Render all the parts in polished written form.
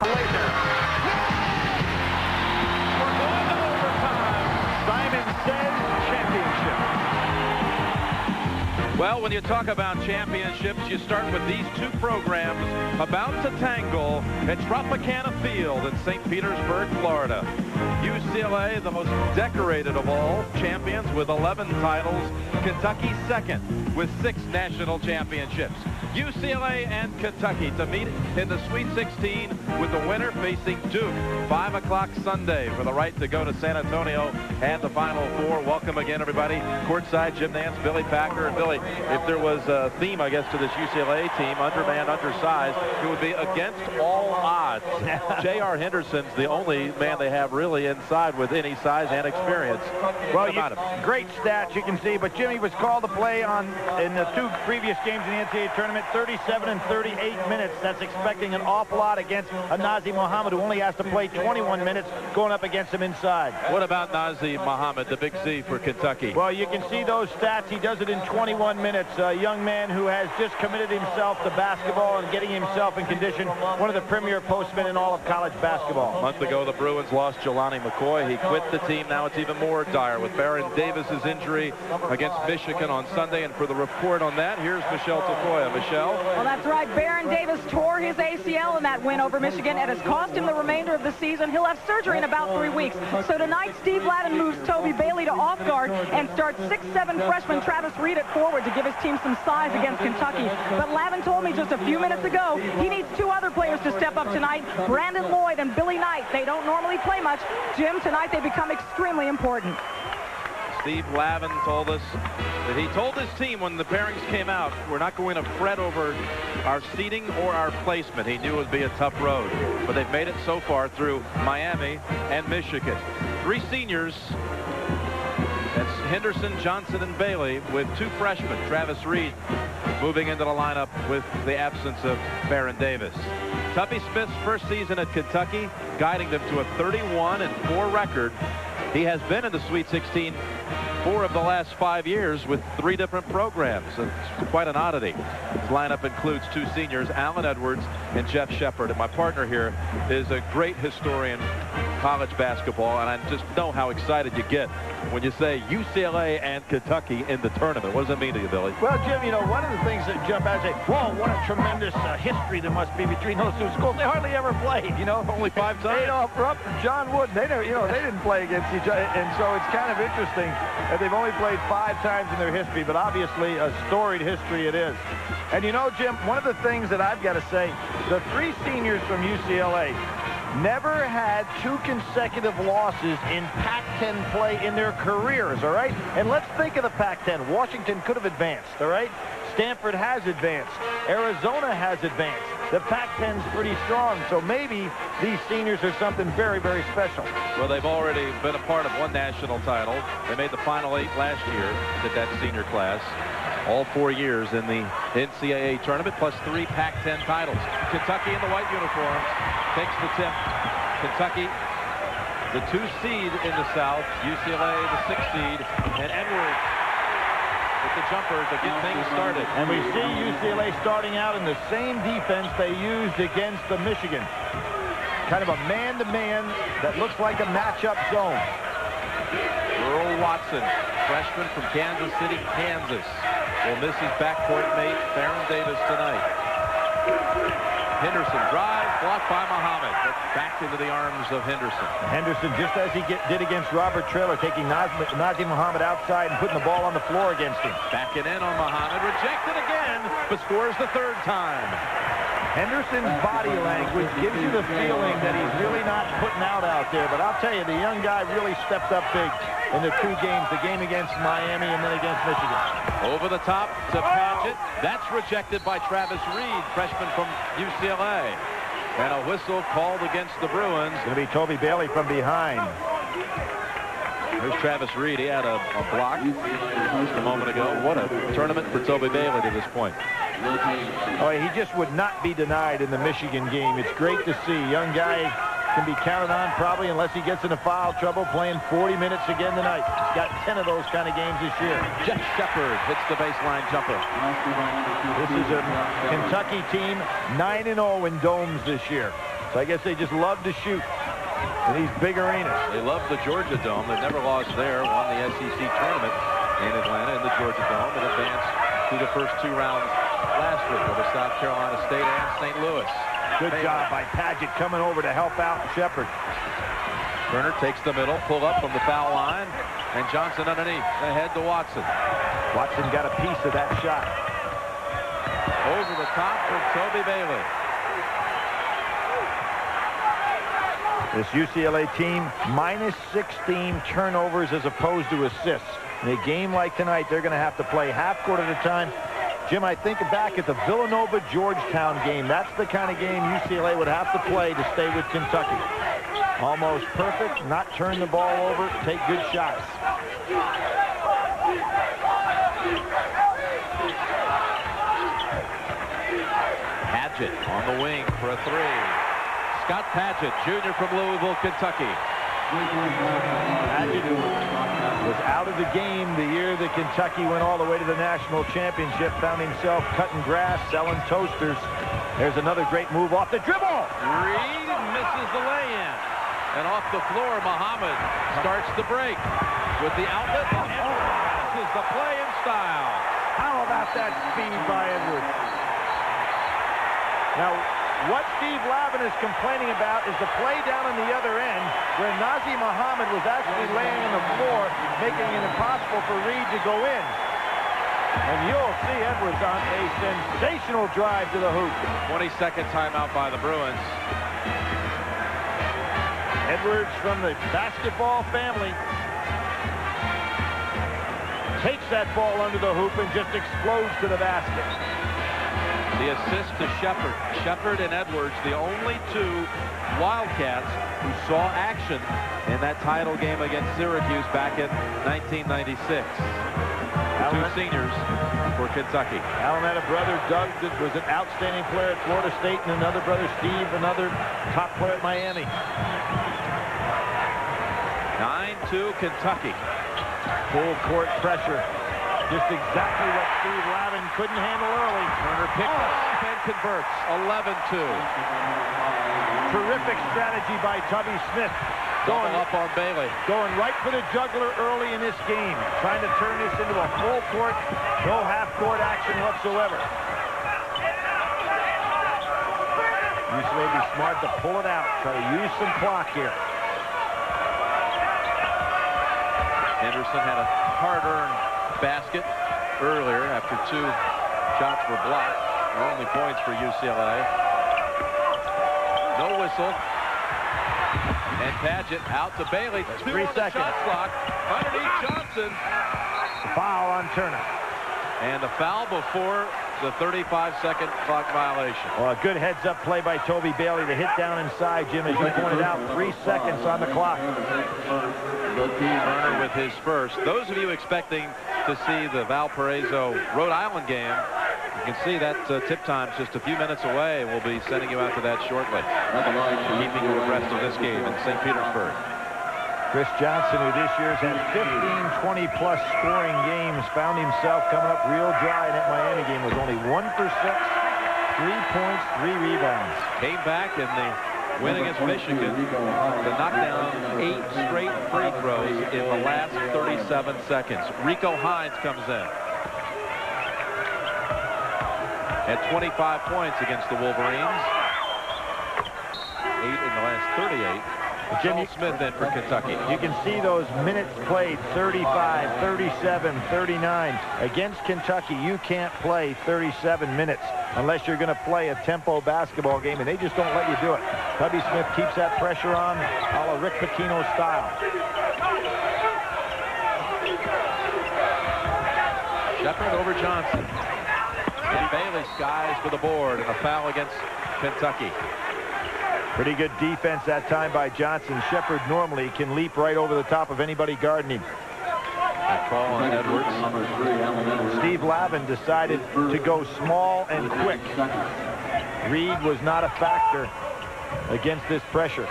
We're going to overtime. Simon says championship. Well, when you talk about championships, you start with these two programs about to tangle at Tropicana Field in St. Petersburg, Florida. UCLA, the most decorated of all, champions with 11 titles. Kentucky second with 6 national championships. UCLA and Kentucky to meet in the Sweet 16 with the winner facing Duke. 5 o'clock Sunday for the right to go to San Antonio and the Final Four. Welcome again, everybody. Courtside, Jim Nance, Billy Packer. And Billy, if there was a theme, I guess, to this UCLA team, undermanned, undersized, it would be against all odds. J.R. Henderson's the only man they have really inside with any size and experience. Well, great stats you can see, but Jimmy was called to play in the 2 previous games in the NCAA tournament, 37 and 38 minutes. That's expecting an awful lot against a Nazr Mohammed, who only has to play 21 minutes going up against him inside. What about Nazr Mohammed, the big Z for Kentucky? Well, you can see those stats. He does it in 21 minutes. A young man who has just committed himself to basketball and getting himself in condition. One of the premier postmen in all of college basketball. A month ago, the Bruins lost Jelani McCoy. He quit the team. Now it's even more dire with Baron Davis's injury against Michigan on Sunday. And for the report on that, here's Michelle Tafoya. Michelle? Well, that's right. Baron Davis tore his ACL in that win over Michigan. It has cost him the remainder of the season. He'll have surgery in about 3 weeks. So tonight, Steve Ladden moves Toby Bailey to off guard and starts 6'7" freshman Travis Reed at forward to give his team some size against Kentucky. But Lavin told me just a few minutes ago he needs 2 other players to step up tonight, Brandon Lloyd and Billy Knight. They don't normally play much. Jim, tonight they become extremely important. Steve Lavin told us that he told his team when the pairings came out, we're not going to fret over our seeding or our placement. He knew it would be a tough road, but they've made it so far through Miami and Michigan. 3 seniors. That's Henderson, Johnson, and Bailey, with 2 freshmen, Travis Reed, moving into the lineup with the absence of Baron Davis. Tubby Smith's first season at Kentucky, guiding them to a 31-4 record. He has been in the Sweet 16 4 of the last 5 years with 3 different programs. It's quite an oddity. His lineup includes 2 seniors, Alan Edwards and Jeff Shepard. And my partner here is a great historian of college basketball, and I just know how excited you get when you say UCLA and Kentucky in the tournament. What does that mean to you, Billy? Well, Jim, you know, one of the things that jump out and say, whoa, what a tremendous history there must be between those 2 schools. They hardly ever played, you know. Only 5 times. Adolph Rupp and John Wooden, they never, you know, they didn't play against each other, and so it's kind of interesting that they've only played 5 times in their history, but obviously a storied history it is. And you know, Jim, one of the things that I've got to say, the 3 seniors from UCLA never had 2 consecutive losses in Pac-10 play in their careers, all right? And let's think of the Pac-10. Washington could have advanced, all right? Stanford has advanced. Arizona has advanced. The Pac-10's pretty strong, so maybe these seniors are something very, very special. Well, they've already been a part of 1 national title. They made the Final 8 last year with that senior class. All 4 years in the NCAA tournament, plus 3 Pac-10 titles. Kentucky in the white uniforms takes the tip. Kentucky, the 2 seed in the South. UCLA, the 6 seed. And Edwards with the jumper to get things started. And we see UCLA starting out in the same defense they used against the Michigan. Kind of a man-to-man that looks like a matchup zone. Earl Watson, freshman from Kansas City, Kansas, will miss his backcourt mate, Baron Davis, tonight. Henderson drive, blocked by Mohammed, but back into the arms of Henderson. Henderson, just as he did against Robert Traylor, taking Nazr Mohammed outside and putting the ball on the floor against him. Backing in on Mohammed, rejected again, but scores the 3rd time. Henderson's body language gives you the feeling that he's really not putting out there. But I'll tell you, the young guy really stepped up big in the 2 games, the game against Miami and then against Michigan. Over the top to Paget. That's rejected by Travis Reed, freshman from UCLA. And a whistle called against the Bruins. It's going to be Toby Bailey from behind. Here's Travis Reed. He had a block just a moment ago. What a tournament for Toby Bailey to this point. Oh, he just would not be denied in the Michigan game. It's great to see. Young guy can be counted on probably unless he gets into foul trouble, playing 40 minutes again tonight. He's got 10 of those kind of games this year. Jeff Shepard hits the baseline jumper. This is a Kentucky team 9-0 in domes this year. So I guess they just love to shoot in these big arenas. They love the Georgia Dome. They've never lost there. Won the SEC tournament in Atlanta in the Georgia Dome and advanced to the first 2 rounds last week over South Carolina State and St. Louis. Good job by Padgett coming over to help out Shepard. Turner takes the middle, pull up from the foul line, and Johnson underneath, ahead to Watson. Watson got a piece of that shot. Over the top for Toby Bailey. This UCLA team, minus 16 turnovers as opposed to assists. In a game like tonight, they're going to have to play half court at a time. Jim, I think back at the Villanova-Georgetown game. That's the kind of game UCLA would have to play to stay with Kentucky. Almost perfect, not turn the ball over, take good shots. Padgett on the wing for a 3. Scott Padgett, junior from Louisville, Kentucky. Padgett, who was out of the game the year that Kentucky went all the way to the national championship, found himself cutting grass, selling toasters. There's another great move off the dribble. Reed misses the lay-in. And off the floor, Muhammad starts the break with the outlet and passes the play in style. How about that speed by Edwards? Now, what Steve Lavin is complaining about is the play down on the other end where Nazr Muhammad was actually laying on the floor, making it impossible for Reed to go in. And you'll see Edwards on a sensational drive to the hoop. 22nd timeout by the Bruins. Edwards from the basketball family takes that ball under the hoop and just explodes to the basket. The assist to Shepard. Shepard and Edwards, the only 2 Wildcats who saw action in that title game against Syracuse back in 1996. 2 seniors for Kentucky. Allen had a brother, Doug, that was an outstanding player at Florida State, and another brother, Steve, another top player at Miami. 9-2 Kentucky. Full court pressure. Just exactly what Steve Lavin couldn't handle early. Turner picks up and converts. 11-2. Terrific strategy by Tubby Smith. Double up on Bailey. Going right for the juggler early in this game. Trying to turn this into a full court, no half court action whatsoever. UCLA be smart to pull it out. Try to use some clock here. Henderson had a hard-earned basket earlier after 2 shots were blocked. Only points for UCLA. No whistle. And Padgett out to Bailey. 2 3 on the seconds. shot clock. Underneath Johnson. Foul on Turner. And a foul before the 35-second clock violation. Well, a good heads-up play by Toby Bailey to hit down inside, Jim, as you pointed out. 3 seconds on the clock. Turner with his first. Those of you expecting to see the Valparaiso Rhode Island game, you can see that tip time's just a few minutes away. We'll be sending you out to that shortly, keeping you abreast of this game in St. Petersburg. Chris Johnson, who this year's had 15, 20-plus scoring games, found himself coming up real dry in that Miami game. Was only 1 for 6, 3 points, 3 rebounds. Came back in the win against Michigan to knock down 8 straight free throws in the last 37 seconds. Rico Hines comes in. Had 25 points against the Wolverines. 8 in the last 38. Jimmy Smith in for Kentucky. You can see those minutes played, 35, 37, 39. Against Kentucky, you can't play 37 minutes unless you're going to play a tempo basketball game, and they just don't let you do it. Tubby Smith keeps that pressure on, a la Rick Pitino style. Shepard over Johnson. And Bailey skies for the board, and a foul against Kentucky. Pretty good defense that time by Johnson. Shepard normally can leap right over the top of anybody guarding him. That call on Edwards. Steve Lavin decided to go small and quick. Reed was not a factor against this pressure.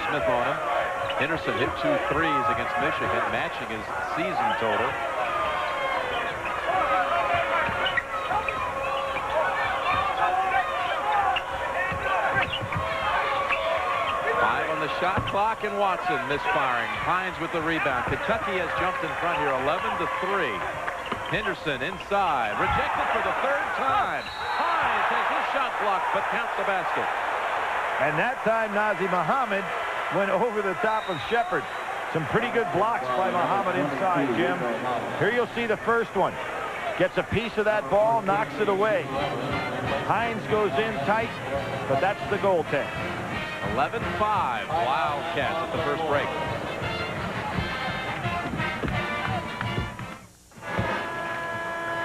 Smith on Henderson hit 2 threes against Michigan, matching his season total. Shot clock, and Watson misfiring. Hines with the rebound. Kentucky has jumped in front here 11-3. Henderson inside, rejected for the 3rd time. Hines has his shot blocked but counts the basket. And that time Nazr Mohammed went over the top of Shepard. Some pretty good blocks by Mohammed inside, Jim. Here you'll see the first one. Gets a piece of that ball, knocks it away. Hines goes in tight, but that's the goaltend. 11-5 Wildcats at the first break.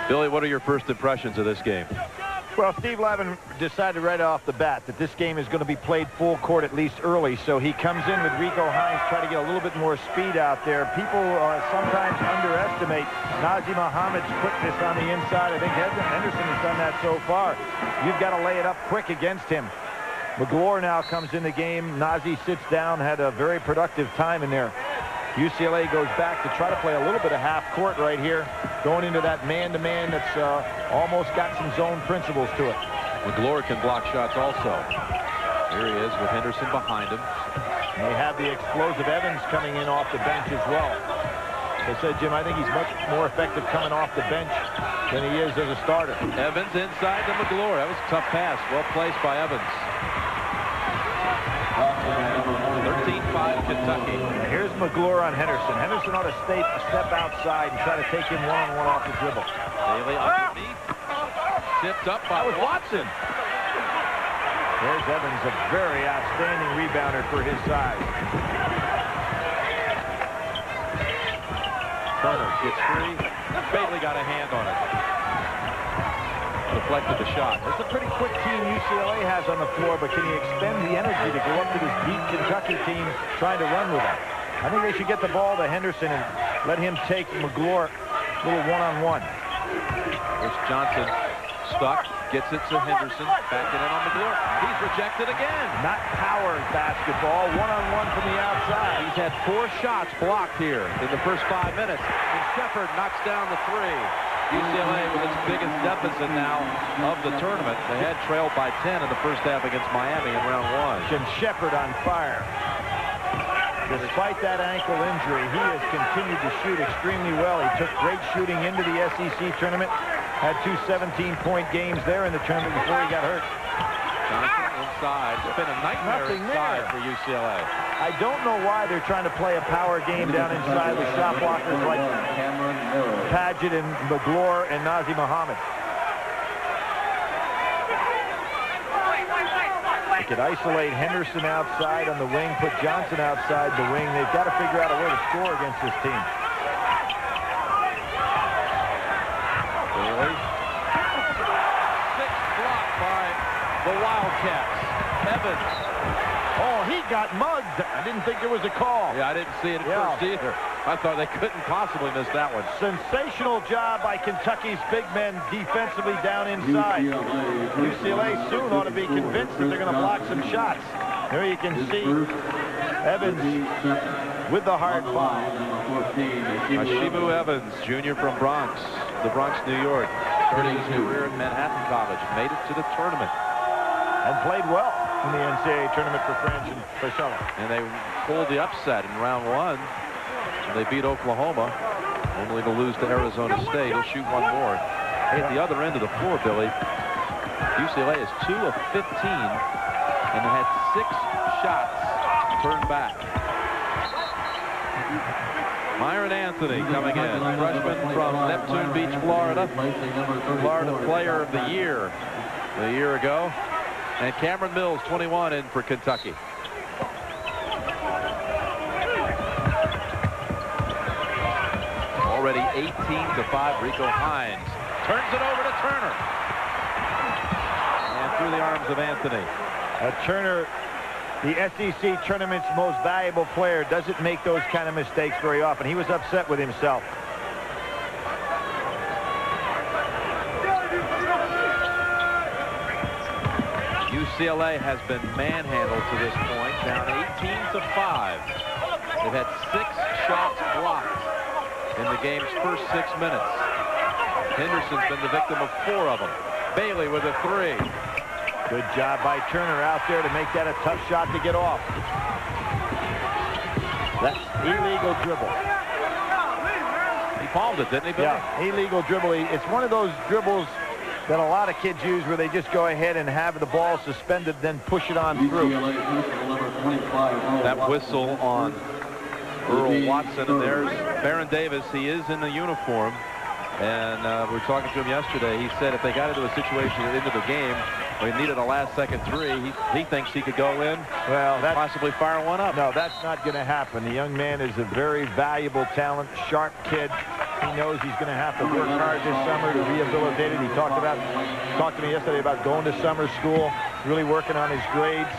Billy, what are your first impressions of this game? Well, Steve Lavin decided right off the bat that this game is going to be played full court at least early, so he comes in with Rico Hines, try to get a little bit more speed out there. People sometimes underestimate Nazr Mohammed's quickness on the inside. I think Henderson has done that so far. You've got to lay it up quick against him. McGlure now comes in the game. Nazr sits down, had a very productive time in there. UCLA goes back to try to play a little bit of half court right here, going into that man-to-man that's almost got some zone principles to it. McGlure can block shots also. Here he is with Henderson behind him. And they have the explosive Evans coming in off the bench as well. As I said, Jim, I think he's much more effective coming off the bench than he is as a starter. Evans inside to McGlure. That was a tough pass. Well placed by Evans. 13-5 Kentucky. Here's McGlure on Henderson. Henderson ought to step outside and try to take him one-on-one off the dribble. Bailey underneath. Tipped up by Watson. There's Evans, a very outstanding rebounder for his size. Turner gets free. Bailey got a hand on it. Deflected the shot. It's a pretty quick team UCLA has on the floor, but can he expend the energy to go up to this deep Kentucky team trying to run with it? I think they should get the ball to Henderson and let him take McGlure a little one-on-one. Here's Johnson stuck, gets it to Henderson, backing in on McGlure. He's rejected again. Not power basketball, one-on-one from the outside. He's had 4 shots blocked here in the first 5 minutes. And Shepard knocks down the 3. UCLA with its biggest deficit now of the tournament. They had trailed by 10 in the first half against Miami in round 1. And Shepard on fire. Despite that ankle injury, he has continued to shoot extremely well. He took great shooting into the SEC tournament. Had 2 17-point games there in the tournament before he got hurt. Johnson inside. It's been a nightmare inside for UCLA. I don't know why they're trying to play a power game down inside with shot blockers like Padgett and McGlure and Nazr Mohammed. They could isolate Henderson outside on the wing, put Johnson outside the wing. They've got to figure out a way to score against this team. Bailey. 6th block by the Wildcats. Evans. Oh, he got mugged. I didn't think there was a call. Yeah, I didn't see it at first either. I thought they couldn't possibly miss that one. Sensational job by Kentucky's big men defensively down inside. UCLA soon ought to be convinced that they're going to block some shots. There you can see Evans with the hard foul. Ashimu Evans, junior from the Bronx, New York. Starting his career at Manhattan College. Made it to the tournament. And played well in the NCAA tournament for French and Priscilla. And they pulled the upset in round 1. And they beat Oklahoma, only to lose to Arizona State. He'll shoot one more. Hey, at the other end of the floor, Billy, UCLA is 2 of 15 and they had 6 shots turned back. Myron Anthony coming in, freshman from Neptune Beach, Florida. Florida Player of the Year a year ago. And Cameron Mills, 21, in for Kentucky. Already 18-5, Rico Hines turns it over to Turner. And through the arms of Anthony. Turner, the SEC tournament's most valuable player, doesn't make those kind of mistakes very often. He was upset with himself. UCLA has been manhandled to this point, down 18-5. They've had 6 shots blocked in the game's first 6 minutes. Henderson's been the victim of 4 of them. Bailey with a 3. Good job by Turner out there to make that a tough shot to get off. That's illegal dribble. He palmed it, didn't he, Billy? Yeah, illegal dribble. It's one of those dribbles that a lot of kids use where they just go ahead and have the ball suspended, then push it on through. That whistle on Earl Watson, and there's Baron Davis. He is in the uniform, and we were talking to him yesterday. He said if they got into a situation into the game where he needed a last-second 3, he thinks he could go in, well, that possibly fire one up. No, that's not going to happen. The young man is a very valuable talent, sharp kid. He knows he's going to have to work hard this summer to rehabilitate it. He talked to me yesterday about going to summer school, really working on his grades,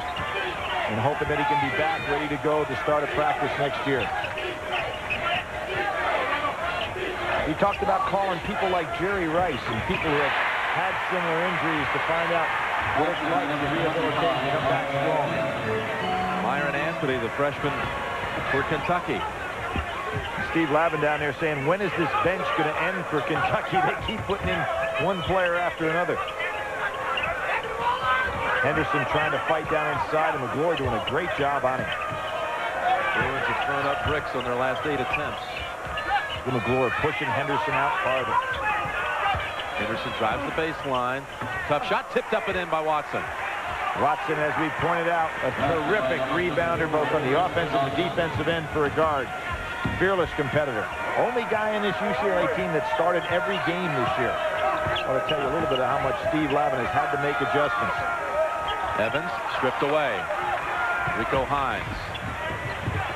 and hoping that he can be back ready to go to start a practice next year. He talked about calling people like Jerry Rice and people who have had similar injuries to find out what it's like to rehabilitate and come back strong. Myron Anthony, the freshman for Kentucky. Steve Lavin down there saying, when is this bench going to end for Kentucky? They keep putting in one player after another. Henderson trying to fight down inside, and McGlory doing a great job on him. Bruins have thrown up bricks on their last 8 attempts. McGlory pushing Henderson out farther. Henderson drives the baseline. Tough shot, tipped up and in by Watson. Watson, as we pointed out, a terrific rebounder both on the offensive and defensive end for a guard. Fearless competitor. Only guy in this UCLA team that started every game this year. I want to tell you a little bit of how much Steve Lavin has had to make adjustments. Evans stripped away. Rico Hines.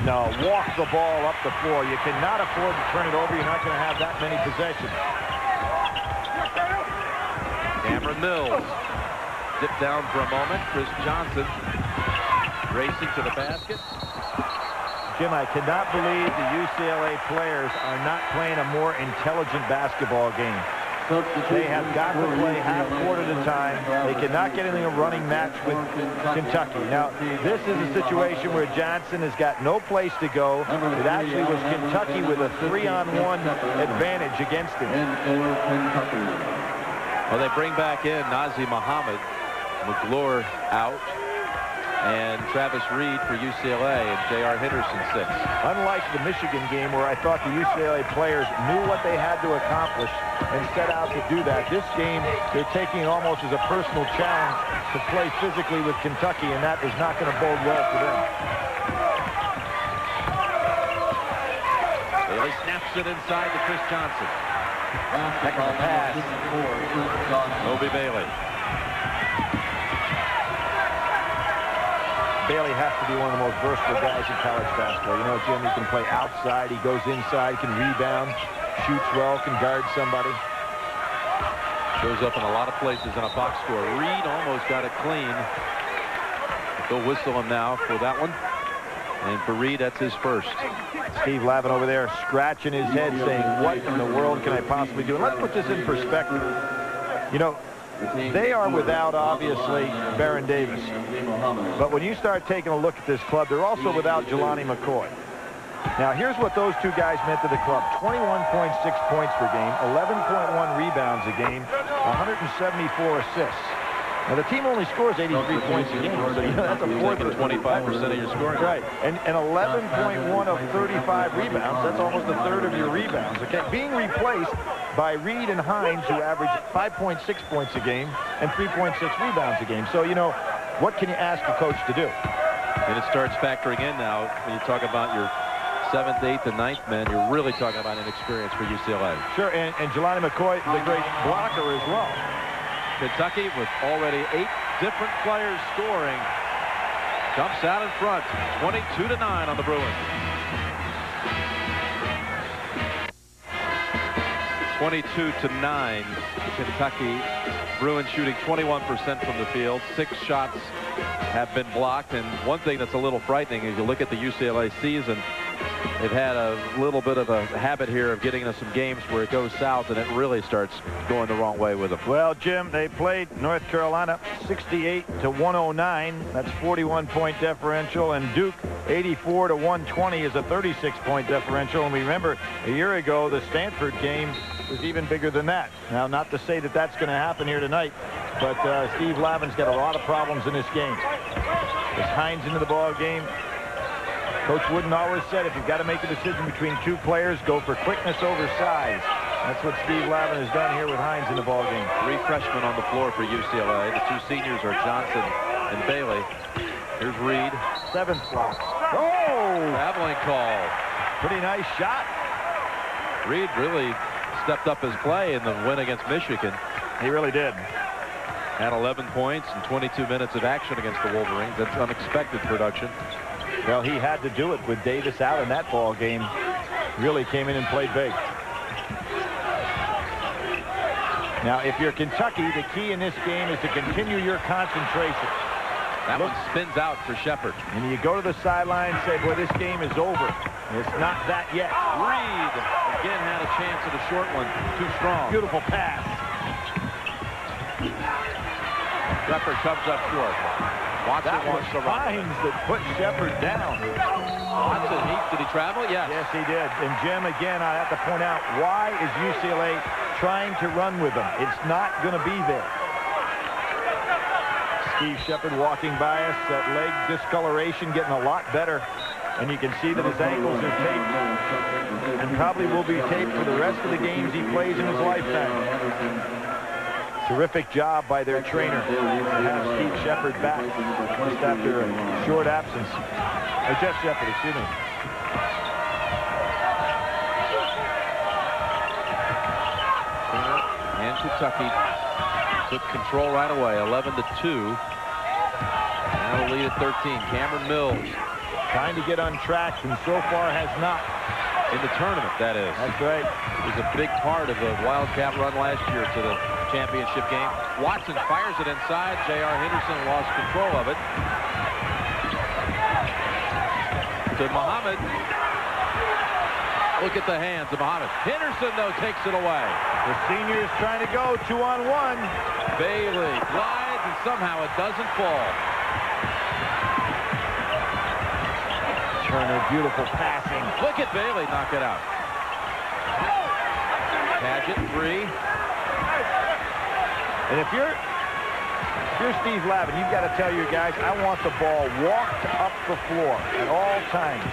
No, walk the ball up the floor. You cannot afford to turn it over. You're not going to have that many possessions. Cameron Mills dipped down for a moment. Chris Johnson racing to the basket. Jim, I cannot believe the UCLA players are not playing a more intelligent basketball game. They have got to play half court at a time. They cannot get in a running match with Kentucky. Now, this is a situation where Johnson has got no place to go. It actually was Kentucky with a 3-on-1 advantage against him. Well, they bring back in Nazi Muhammad, McGlory out, and Travis Reed for UCLA, and J.R. Henderson 6. Unlike the Michigan game where I thought the UCLA players knew what they had to accomplish and set out to do that, this game they're taking almost as a personal challenge to play physically with Kentucky, and that is not going to bode well for them. Bailey snaps it inside to Chris Johnson. Heck of a pass. Obi Bailey. Bailey has to be one of the most versatile guys in college basketball. You know, Jim, he can play outside, he goes inside, can rebound, shoots well, can guard somebody. Shows up in a lot of places in a box score. Reed almost got it clean. They'll whistle him now for that one. And for Reed, that's his first. Steve Lavin over there scratching his head saying, what in the world can I possibly do? And let's put this in perspective. You know, they are without, obviously, Baron Davis. But when you start taking a look at this club, they're also without Jelani McCoy. Now, here's what those two guys meant to the club. 21.6 points per game, 11.1 rebounds a game, 174 assists. Now, the team only scores 83 points a game, so you know, that's a fourth of 25% of your scoring. Right, and 11.1 of 35 rebounds, that's almost a third of your rebounds. Okay, being replaced by Reed and Hines, who average 5.6 points a game and 3.6 rebounds a game. So, you know, what can you ask a coach to do? And it starts factoring in now when you talk about your 7th, 8th, and 9th men. You're really talking about inexperience for UCLA. Sure, and Jelani McCoy, the great blocker as well. Kentucky, with already 8 different players scoring, jumps out in front, 22-9 on the Bruins. 22-9, Kentucky. Bruins shooting 21% from the field. 6 shots have been blocked, and one thing that's a little frightening is you look at the UCLA season. They've had a little bit of a habit here of getting into some games where it goes south and it really starts going the wrong way with them. Well, Jim, they played North Carolina 68-109. That's 41-point differential. And Duke 84 to 120 is a 36-point differential. And we remember a year ago, the Stanford game was even bigger than that. Now, not to say that that's going to happen here tonight, but Steve Lavin's got a lot of problems in this game. As Hines into the ball game, Coach Wooden always said, if you've got to make a decision between two players, go for quickness over size. That's what Steve Lavin has done here with Hines in the ball game. 3 freshmen on the floor for UCLA. The 2 seniors are Johnson and Bailey. Here's Reed. 7th block. Oh! Traveling call. Pretty nice shot. Reed really stepped up his play in the win against Michigan. He really did. Had 11 points and 22 minutes of action against the Wolverines. That's unexpected production. Well, he had to do it with Davis out in that ball game. Really came in and played big. Now, if you're Kentucky, the key in this game is to continue your concentration. That one spins out for Shepard. And you go to the sideline and say, boy, this game is over. It's not that yet. Reed again had a chance at a short one. Too strong. Beautiful pass. Shepard comes up short. Watson wants to run. Hines that put Shepard down. Watson, did he travel? Yes. Yes, he did. And Jim, again, I have to point out, why is UCLA trying to run with them? It's not going to be there. Steve Shepard walking by us, that leg discoloration getting a lot better. And you can see that his ankles are taped and probably will be taped for the rest of the games he plays in his lifetime. Terrific job by their trainer to have Steve Shepard back just after a short absence. Or Jeff Shepard, excuse me. And Kentucky took control right away, 11-2. Now lead at 13. Cameron Mills trying to get on track, and so far has not. In the tournament, that is. That's right. He was a big part of the Wildcat run last year to the championship game. Watson fires it inside. J.R. Henderson lost control of it. To Muhammad. Look at the hands of Muhammad. Henderson, though, takes it away. The senior is trying to go 2-on-1. Bailey glides, and somehow it doesn't fall. Turner, beautiful passing. Look at Bailey knock it out. Paget, 3. And if you're Steve Lavin, you've got to tell your guys, I want the ball walked up the floor at all times.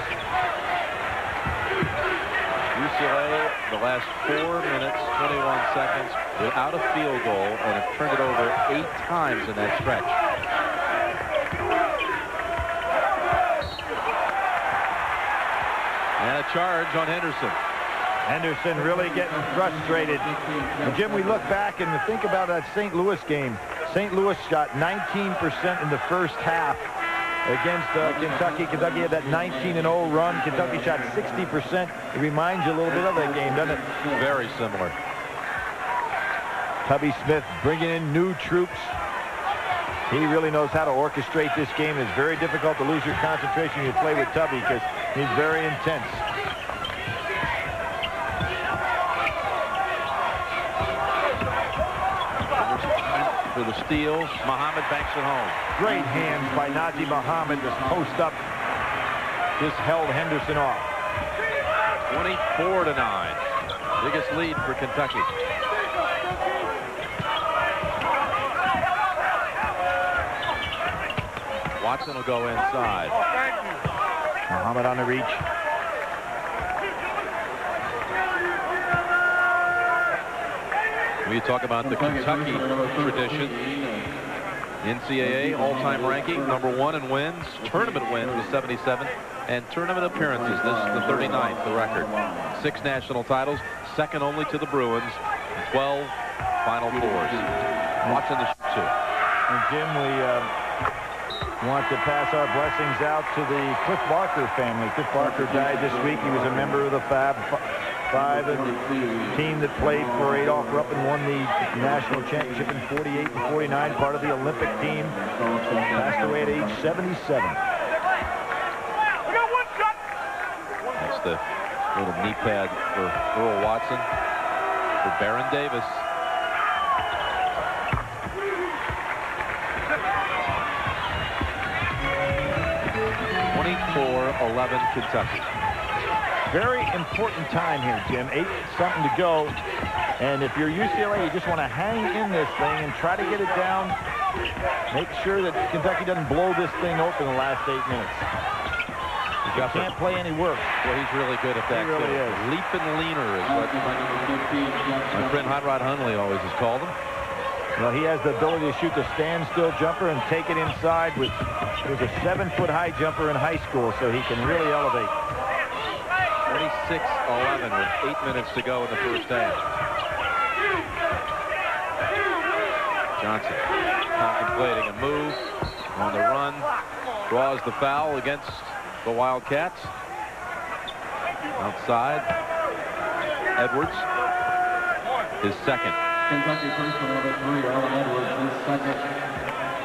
UCLA, the last 4 minutes, 21 seconds, without a field goal, and have turned it over 8 times in that stretch. And a charge on Henderson. Henderson really getting frustrated. And Jim, we look back and think about that St. Louis game. St. Louis shot 19% in the first half against Kentucky. Kentucky had that 19-0 run. Kentucky shot 60%. It reminds you a little bit of that game, doesn't it? Very similar. Tubby Smith bringing in new troops. He really knows how to orchestrate this game. It's very difficult to lose your concentration when you play with Tubby because he's very intense. For the steal, Muhammad banks it home. Great hands by Najee Muhammad to post up. Just held Henderson off. 24-9. Biggest lead for Kentucky. Watson will go inside. Muhammad on the reach. We talk about the Kentucky tradition. NCAA all-time ranking, #1 in wins. Tournament wins was 77. And tournament appearances, this is the 39th, the record. 6 national titles, second only to the Bruins. 12 Final Fours. Watching the shoot, too. And Jim, we want to pass our blessings out to the Cliff Barker family. Cliff Barker died this week. He was a member of the Fab Five and the team that played for Adolph Rupp and won the national championship in 48 and 49, part of the Olympic team. Passed away at age 77. That's the little knee pad for Earl Watson. For Baron Davis. 24-11 Kentucky. Very important time here, Jim. 8-something to go. And if you're UCLA, you just want to hang in this thing and try to get it down. Make sure that Kentucky doesn't blow this thing open in the last 8 minutes. You can't play any work. Well, he's really good at that. He really is. Leaping leaner is what my friend Hot Rod Hundley always has called him. Well, he has the ability to shoot the standstill jumper and take it inside. He was a 7-foot high jumper in high school, so he can really elevate. 26-11 with 8 minutes to go in the first half. Johnson contemplating a move on the run. Draws the foul against the Wildcats. Outside. Edwards. His second. Kentucky personal number 3, Alan Edwards, his second.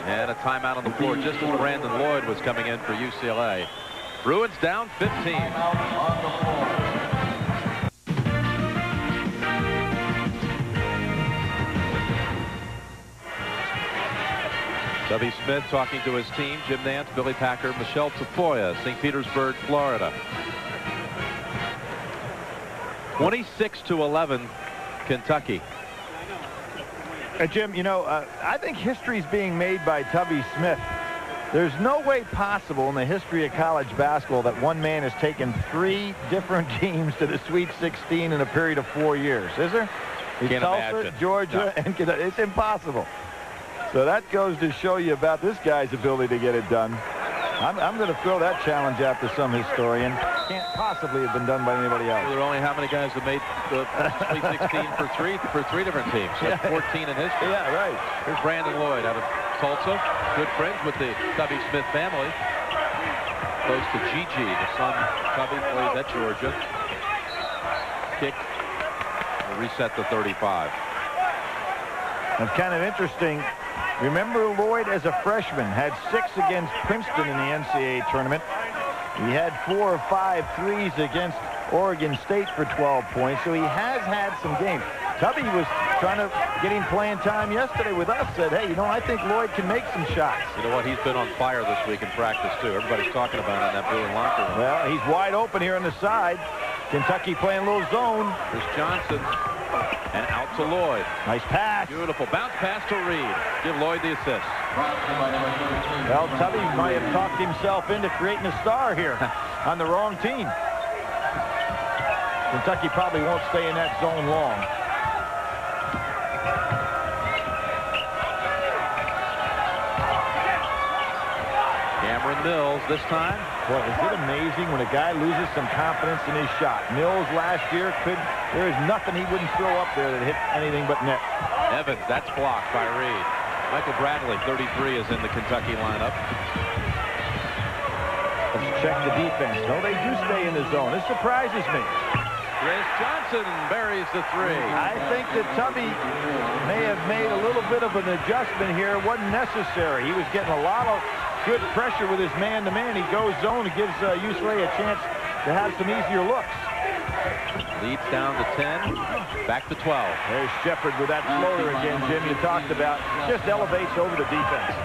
And a timeout on the floor just as Brandon Lloyd was coming in for UCLA. Bruins down 15. Tubby Smith talking to his team. Jim Nance, Billy Packer, Michelle Tafoya, St. Petersburg, Florida. 26-11, Kentucky. Jim, you know, I think history's being made by Tubby Smith. There's no way possible in the history of college basketball that one man has taken 3 different teams to the Sweet 16 in a period of 4 years, is there? Can't Tulsa, imagine. Georgia, No. and Kentucky. It's impossible. So that goes to show you about this guy's ability to get it done. I'm going to throw that challenge out to some historian. Can't possibly have been done by anybody else. Well, there are only how many guys have made the Sweet 16 for three different teams? So that's 14 in history. Yeah, right. Here's Brandon Lloyd out of Tulsa. Good friends with the Tubby Smith family. Close to Gigi. The son, Tubby, plays at Georgia. Kick. Reset the 35. It's kind of interesting. Remember, Lloyd as a freshman had 6 against Princeton in the NCAA tournament. He had 4 or 5 threes against Oregon State for 12 points, so he has had some games. Tubby was trying to get him playing time yesterday with us, said, hey, you know, I think Lloyd can make some shots. You know what? He's been on fire this week in practice, too. Everybody's talking about it in that Bruin locker room. Well, he's wide open here on the side. Kentucky playing a little zone. Here's Johnson. And out to Lloyd. Nice pass. Beautiful bounce pass to Reed. Give Lloyd the assist. Well, Tubby might have talked himself into creating a star here on the wrong team. Kentucky probably won't stay in that zone long. Cameron Mills this time. Boy, is it amazing when a guy loses some confidence in his shot. Mills last year there is nothing he wouldn't throw up there that hit anything but net. Evans, that's blocked by Reed. Michael Bradley, 33, is in the Kentucky lineup. Let's check the defense. No, they do stay in the zone. This surprises me. Chris Johnson buries the 3. I think that Tubby may have made a little bit of an adjustment here. It wasn't necessary. He was getting a lot of good pressure with his man-to-man. He goes zone and gives UCLA a chance to have some easier looks. Leads down to 10, back to 12. There's Shepard with that floater again, Jim, you talked about. Just elevates over the defense.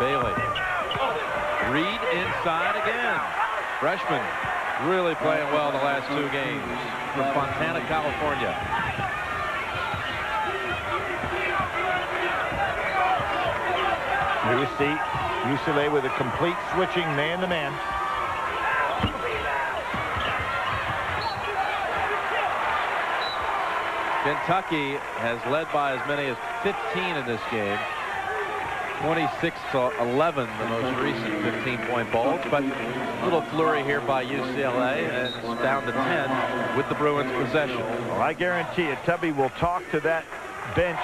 Bailey. Reed inside again. Freshman really playing well the last 2 games from Fontana, California. Here you see UCLA with a complete switching man-to-man. Kentucky has led by as many as 15 in this game. 26-11, the most recent 15-point bulge, but a little flurry here by UCLA, and it's down to 10 with the Bruins possession. Well, I guarantee you, Tubby will talk to that bench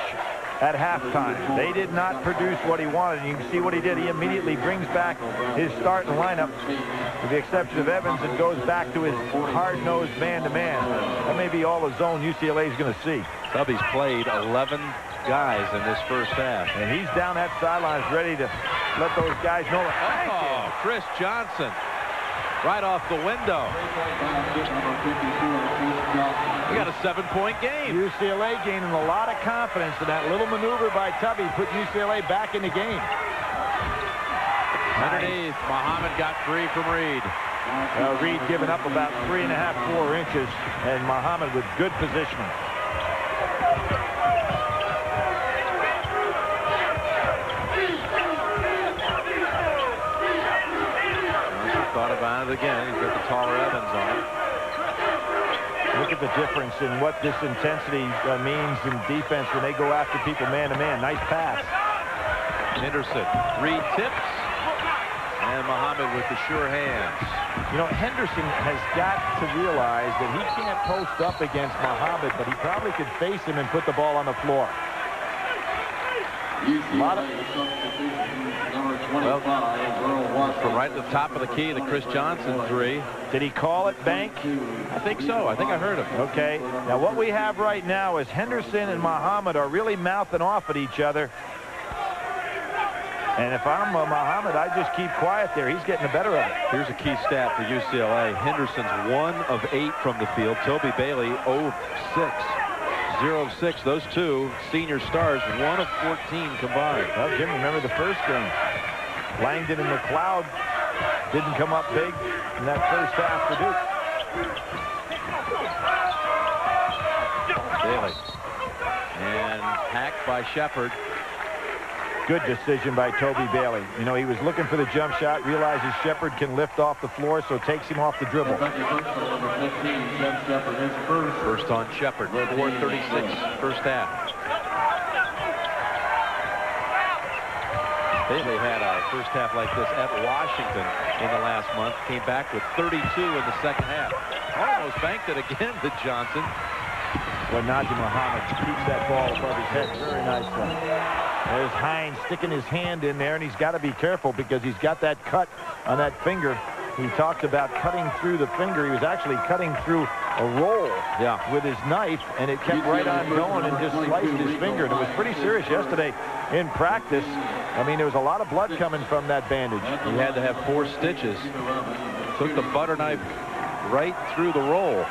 at halftime. They did not produce what he wanted, and you can see what he did. He immediately brings back his starting lineup, with the exception of Evans, and goes back to his hard-nosed man-to-man. That may be all the zone UCLA is going to see. Tubby's played 11 guys in this first half. And he's down that sideline, ready to let those guys know. Oh, Chris Johnson right off the window. We got a 7-point game. UCLA gaining a lot of confidence in that little maneuver by Tubby put UCLA back in the game. Underneath, Muhammad got free from Reed. Reed giving up about 3.5, 4 inches, and Muhammad with good positioning. Thought about it again. He's got the taller Evans on him. Look at the difference in what this intensity means in defense when they go after people man-to-man. Nice pass. Henderson. Reed tips. And Muhammad with the sure hands. You know, Henderson has got to realize that he can't post up against Muhammad, but he probably could face him and put the ball on the floor. Well, from right at the top of the key, the Chris Johnson three. Did he call it, Bank? I think so. I think I heard him. Okay. Now, what we have right now is Henderson and Muhammad are really mouthing off at each other. And if I'm Muhammad, I just keep quiet there. He's getting the better of it. Here's a key stat for UCLA. Henderson's 1 of 8 from the field. Toby Bailey, 0 of 6. 0 of 6. Those two senior stars, 1 of 14 combined. Well, Jim, remember the first game. Langdon and McLeod didn't come up big in that first half for Duke. Bailey. And hacked by Shepard. Good decision by Toby Bailey. You know, he was looking for the jump shot, realizes Shepard can lift off the floor, so takes him off the dribble. First on Shepard, 4:36, first half. Bailey had a first half like this at Washington in the last month. Came back with 32 in the second half. Almost banked it again to Johnson. Well, Najee Muhammad keeps that ball above his head very nicely. There's Hines sticking his hand in there, and he's got to be careful because he's got that cut on that finger. He talked about cutting through the finger. He was actually cutting through a roll with his knife, and it kept right on going and just sliced his finger. And it was pretty serious yesterday in practice. I mean, there was a lot of blood coming from that bandage. He had to have 4 stitches. Took the butter knife right through the roll.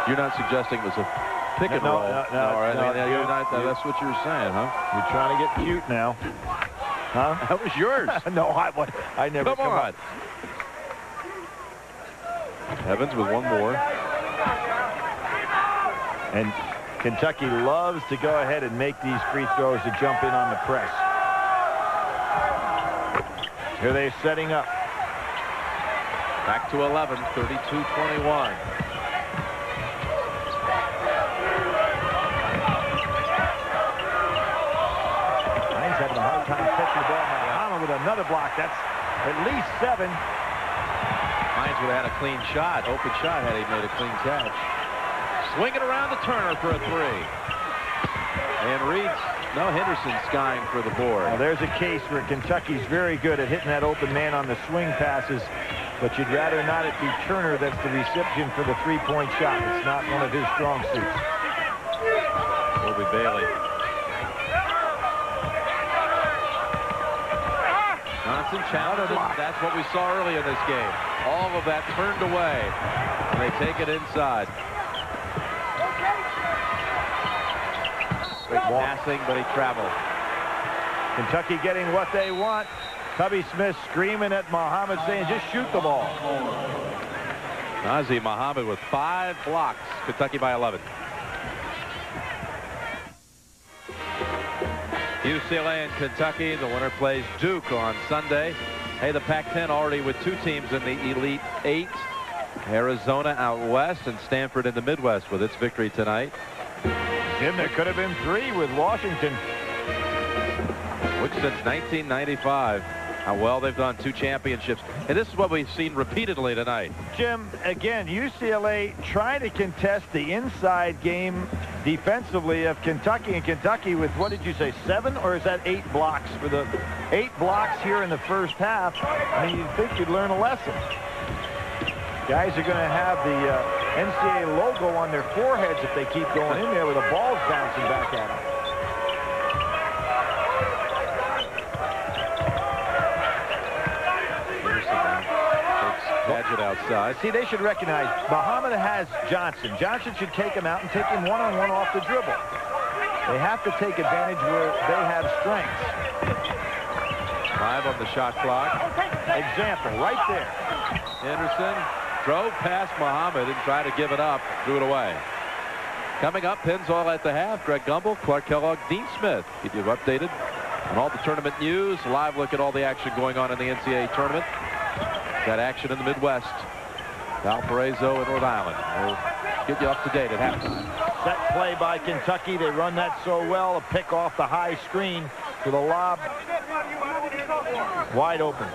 You're not suggesting it was a pick and roll? No, that's what you were saying, huh? You're trying to get cute now. Huh? That was yours. No, I never. Come on. Evans with one more. And Kentucky loves to go ahead and make these free throws to jump in on the press. Here they're setting up. Back to 11, 32-21. Having a hard time catching the ball. Muhammad with another block. That's at least 7. Hines would have had a clean shot, open shot, had he made a clean catch. Swinging around to Turner for a 3. And Henderson skying for the board. Now there's a case where Kentucky's very good at hitting that open man on the swing passes, but you'd rather not it be Turner that's the recipient for the 3-point shot. It's not one of his strong suits. Toby Bailey. Johnson challenged. That's what we saw early in this game. All of that turned away. And they take it inside. Great passing, but he traveled. Kentucky getting what they want. Tubby Smith screaming at Muhammad, saying, just shoot the ball. Najee Muhammad with 5 blocks. Kentucky by 11. UCLA and Kentucky. The winner plays Duke on Sunday. Hey, the Pac-10 already with 2 teams in the Elite 8. Arizona out west and Stanford in the Midwest with its victory tonight. Jim, there could have been 3 with Washington. Which since 1995. How well they've done, 2 championships. And this is what we've seen repeatedly tonight. Jim, again, UCLA trying to contest the inside game defensively of Kentucky. And Kentucky with, what did you say, 7? Or is that 8 blocks? For the 8 blocks here in the first half, I mean, you'd think you'd learn a lesson. Guys are going to have the NCAA logo on their foreheads if they keep going in there with the balls bouncing back at them. Gadget outside. See, they should recognize Muhammad has Johnson. Johnson should take him out and take him one-on-one off the dribble. They have to take advantage where they have strengths. 5 on the shot clock. Example right there. Henderson drove past Muhammad and tried to give it up. Threw it away. Coming up, Pennzoil at the half. Greg Gumbel, Clark Kellogg, Dean Smith. Keep you updated on all the tournament news. A live look at all the action going on in the NCAA tournament. Got action in the Midwest. Valparaiso and Rhode Island. We'll get you up to date at halftime. Set play by Kentucky. They run that so well. A pick off the high screen to the lob. Wide open.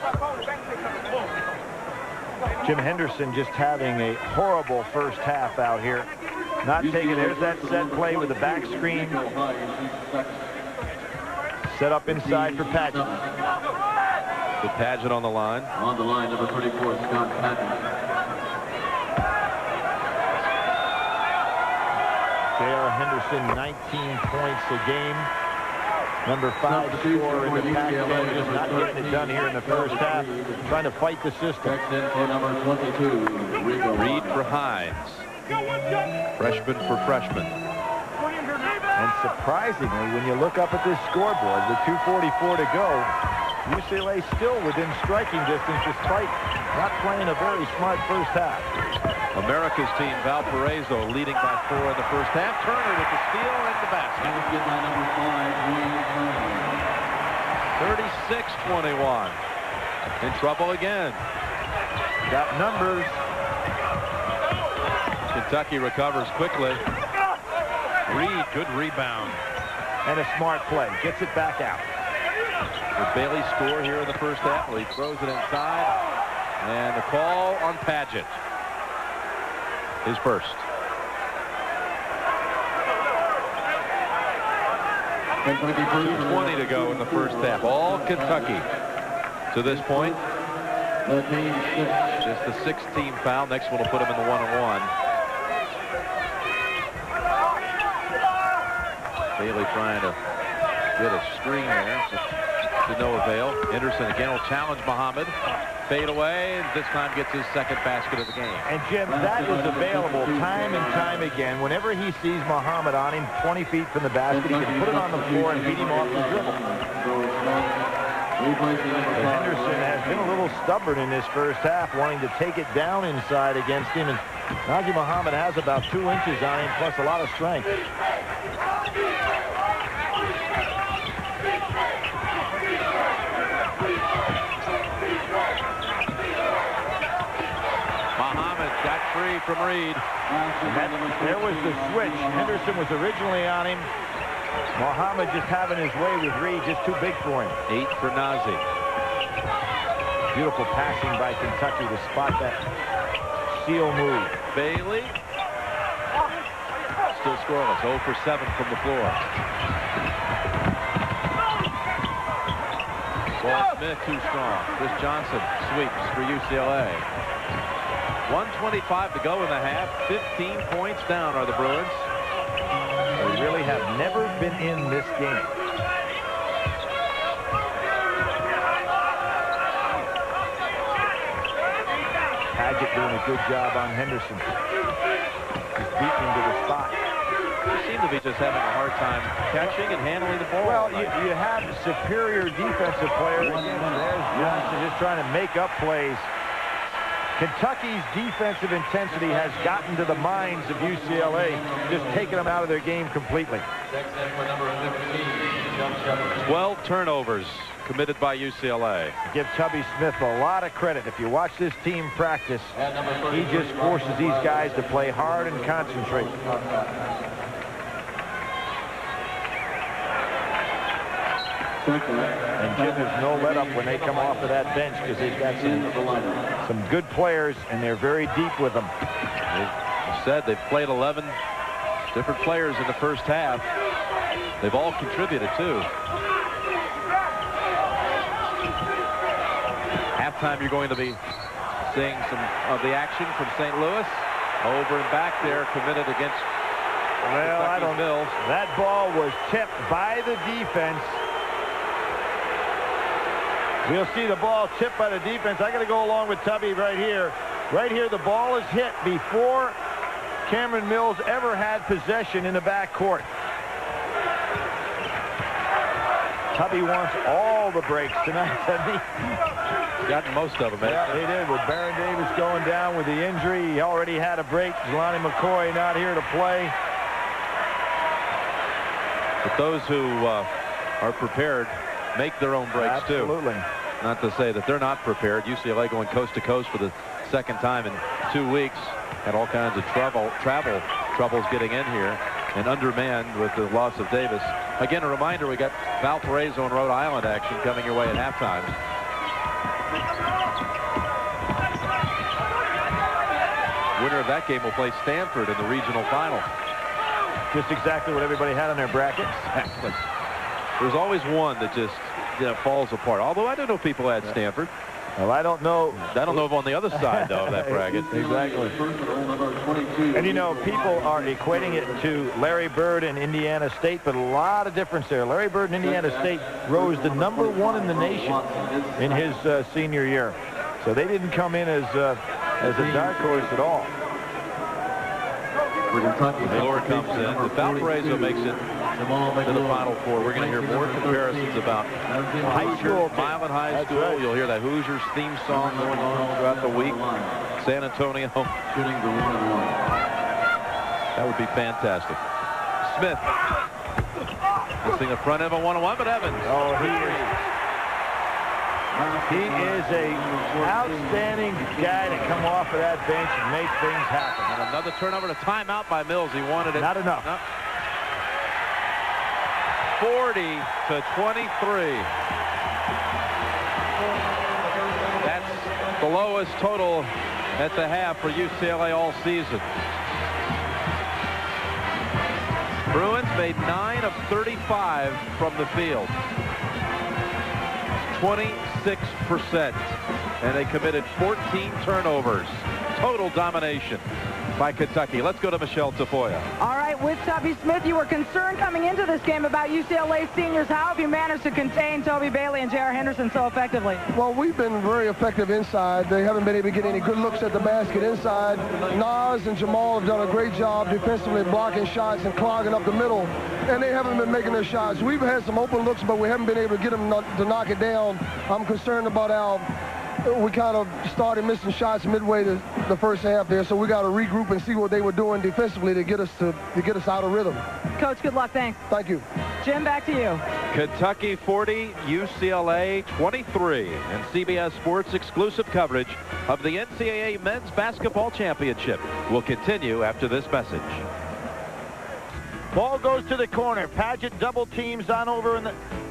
Jim Henderson just having a horrible first half out here. Not taking, there's that set play with the back screen. Set up inside for Padgett. With Padgett on the line. On the line, number 34, Scott Padgett. J.R. Henderson, 19 points a game. Number 5 scorer in the Pac-10, just not getting it done here in the first half. Trying to fight the system. Number 22, Reed for Hines. Freshman for freshman. And surprisingly, when you look up at this scoreboard with 2:44 to go, UCLA still within striking distance despite not playing a very smart first half. America's team, Valparaiso, leading by 4 in the first half. Turner with the steal and the basket. 36-21. In trouble again. Got numbers. Kentucky recovers quickly. Reed, good rebound. And a smart play. Gets it back out. Did Bailey score here in the first half? Well, he throws it inside. And the call on Padgett. His first. 2:20 to go in the first half. All Kentucky to this point. Just the 6th-team foul. Next one will put him in the 1-on-1. Bailey trying to get a screen there. To no avail. Henderson again will challenge Muhammad. Fade away, and this time gets his second basket of the game. And Jim, that is available time and time again. Whenever he sees Muhammad on him 20 feet from the basket, he can put it on the floor and beat him off the dribble. But Henderson has been a little stubborn in this first half, wanting to take it down inside against him. And Najee Muhammad has about 2 inches on him, plus a lot of strength. Got free from Reed. There was the switch. Henderson was originally on him. Muhammad just having his way with Reed, just too big for him. 8 for Nazi. Beautiful passing by Kentucky to spot that seal move. Bailey. Still scoreless. 0 for 7 from the floor. Paul Smith too strong. Chris Johnson sweeps for UCLA. 1:25 to go in the half. 15 points down are the Bruins. They really have never been in this game. Padgett doing a good job on Henderson. He's beating him to the spot. They seem to be just having a hard time catching and handling the ball. Well, you have superior defensive players. There's Johnson just trying to make up plays. Kentucky's defensive intensity has gotten to the minds of UCLA, just taking them out of their game completely. 12 turnovers committed by UCLA. Give Tubby Smith a lot of credit. If you watch this team practice, he just forces these guys to play hard and concentrate. And Jim, there's no let up when they come off of that bench because they've got some good players and they're very deep with them. They said they've played 11 different players in the first half. They've all contributed too. Halftime, you're going to be seeing some of the action from St. Louis. Over and back there, committed against I don't know. That ball was tipped by the defense. We'll see the ball tipped by the defense. I got to go along with Tubby right here. Right here, the ball is hit before Cameron Mills ever had possession in the backcourt. Tubby wants all the breaks tonight, doesn't he? Gotten most of them, man. Yeah, he did. With Baron Davis going down with the injury, he already had a break. Jelani McCoy not here to play. But those who are prepared make their own breaks, Absolutely. too. Not to say that they're not prepared. UCLA going coast to coast for the second time in 2 weeks. Had all kinds of travel troubles getting in here, and undermanned with the loss of Davis. Again, a reminder, we got Valparaiso and Rhode Island action coming your way at halftime. Winner of that game will play Stanford in the regional final. Just exactly what everybody had on their bracket. Exactly. There's always one that just falls apart. Although I don't know if people had Stanford. Well, I don't know. I don't know if on the other side, though, of that bracket. Exactly. And, you know, people are equating it to Larry Bird and Indiana State, but a lot of difference there. Larry Bird and Indiana State rose to #1 in the nation in his senior year. So they didn't come in as a dark horse at all. Miller comes in. If Valparaiso makes it to the Final Four, we're going to hear more comparisons about High school. Milan High School. Right. You'll hear that Hoosiers theme song going on throughout the week. San Antonio. That would be fantastic. Smith. Missing the front end of a one-on-one, but Evans. Oh, he is a outstanding guy to come off of that bench and make things happen. And another turnover, to timeout by Mills. He wanted it. Not enough. No. 40-23. That's the lowest total at the half for UCLA all season. Bruins made 9 of 35 from the field. 26%. And they committed 14 turnovers. Total domination by Kentucky. Let's go to Michelle Tafoya. All right, with Tubby Smith, you were concerned coming into this game about UCLA seniors. How have you managed to contain Toby Bailey and J.R. Henderson so effectively? Well, we've been very effective inside. They haven't been able to get any good looks at the basket inside. Nas and Jamal have done a great job defensively blocking shots and clogging up the middle, and they haven't been making their shots. We've had some open looks, but we haven't been able to get them to knock it down. I'm concerned about we kind of started missing shots midway to the first half there, so we got to regroup and see what they were doing defensively to get us out of rhythm. Coach, good luck. Thanks. Thank you. Jim, back to you. Kentucky 40, UCLA 23, and CBS Sports exclusive coverage of the NCAA Men's Basketball Championship will continue after this message. Ball goes to the corner. Paget double teams on over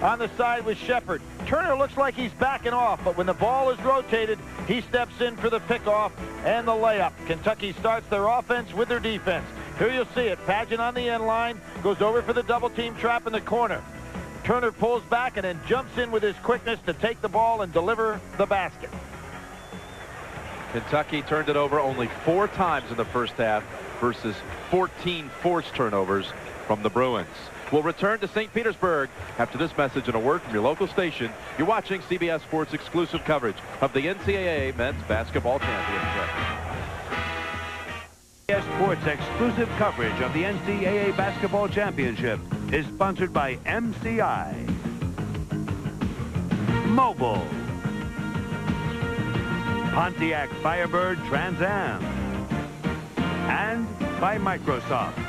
on the side with Shepard. Turner looks like he's backing off, but when the ball is rotated, he steps in for the pickoff and the layup. Kentucky starts their offense with their defense. Here you'll see it. Paget on the end line, goes over for the double team trap in the corner. Turner pulls back and then jumps in with his quickness to take the ball and deliver the basket. Kentucky turned it over only 4 times in the first half versus 14 forced turnovers from the Bruins. We'll return to St. Petersburg after this message and a word from your local station. You're watching CBS Sports exclusive coverage of the NCAA Men's Basketball Championship. CBS Sports exclusive coverage of the NCAA Basketball Championship is sponsored by MCI, Mobile, Pontiac Firebird Trans Am, and by Microsoft.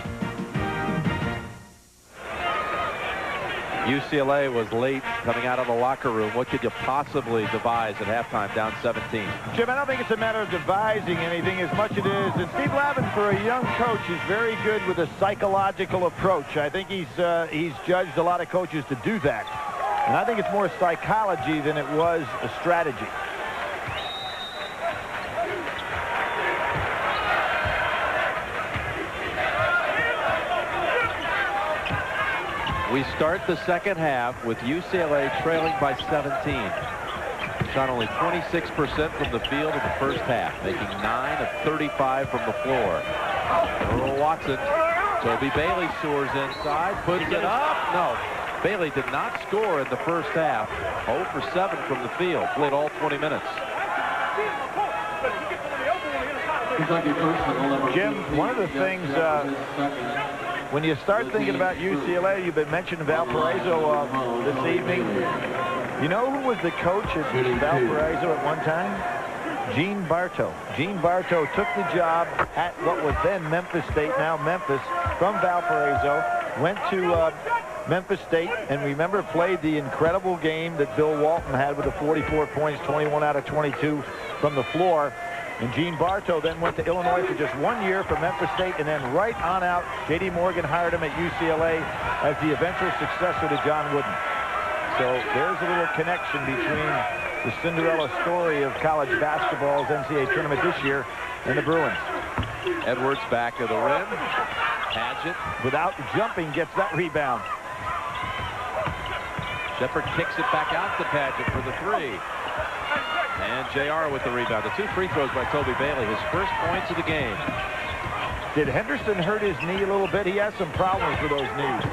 UCLA was late coming out of the locker room. What could you possibly devise at halftime down 17? Jim, I don't think it's a matter of devising anything as much as it is. And Steve Lavin, for a young coach, is very good with a psychological approach. I think he's judged a lot of coaches to do that. And I think it's more psychology than it was a strategy. We start the second half with UCLA trailing by 17. Shot only 26% from the field in the first half, making 9 of 35 from the floor. Earl Watson, Toby Bailey soars inside, puts it up. No, Bailey did not score in the first half. 0 for 7 from the field, played all 20 minutes. Jim, one of the things when you start thinking about UCLA, you've been mentioning Valparaiso this evening. You know who was the coach at Valparaiso at one time? Gene Bartow. Gene Bartow took the job at what was then Memphis State, now Memphis, from Valparaiso, went to Memphis State, and remember played the incredible game that Bill Walton had with the 44 points, 21 out of 22 from the floor. And Gene Bartow then went to Illinois for just 1 year for Memphis State, and then right on out, J.D. Morgan hired him at UCLA as the eventual successor to John Wooden. So there's a little connection between the Cinderella story of college basketball's NCAA tournament this year and the Bruins. Edwards back to the rim. Padgett, without jumping, gets that rebound. Shepard kicks it back out to Padgett for the three. And JR with the rebound. The 2 free throws by Toby Bailey, his first points of the game. Did Henderson hurt his knee a little bit? He has some problems with those knees.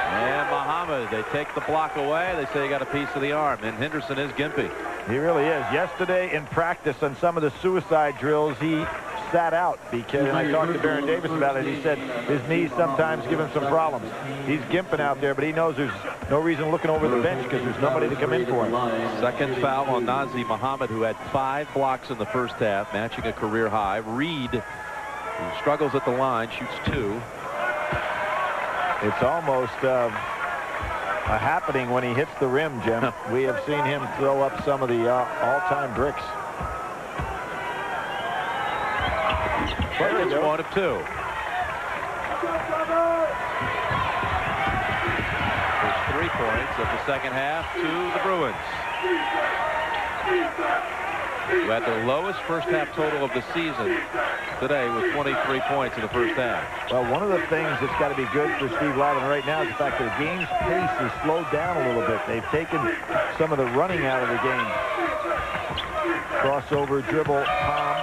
And Muhammad, they take the block away. They say he got a piece of the arm. And Henderson is gimpy. He really is. Yesterday in practice on some of the suicide drills, he sat out because, and I talked to Baron Davis about it, he said his knees sometimes give him some problems. He's gimping out there, but he knows there's no reason looking over the bench because there's nobody to come in for him. Second foul on Nazi Muhammad, who had 5 blocks in the first half, matching a career high. Reed, who struggles at the line, shoots 2. It's almost a happening when he hits the rim, Jim. We have seen him throw up some of the all-time bricks. It's 1 of 2. There's 3 points of the second half to the Bruins, who had their lowest first half total of the season today with 23 points in the first half. Well, one of the things that's got to be good for Steve Lavin right now is the fact that the game's pace has slowed down a little bit. They've taken some of the running out of the game. Crossover, dribble, palm.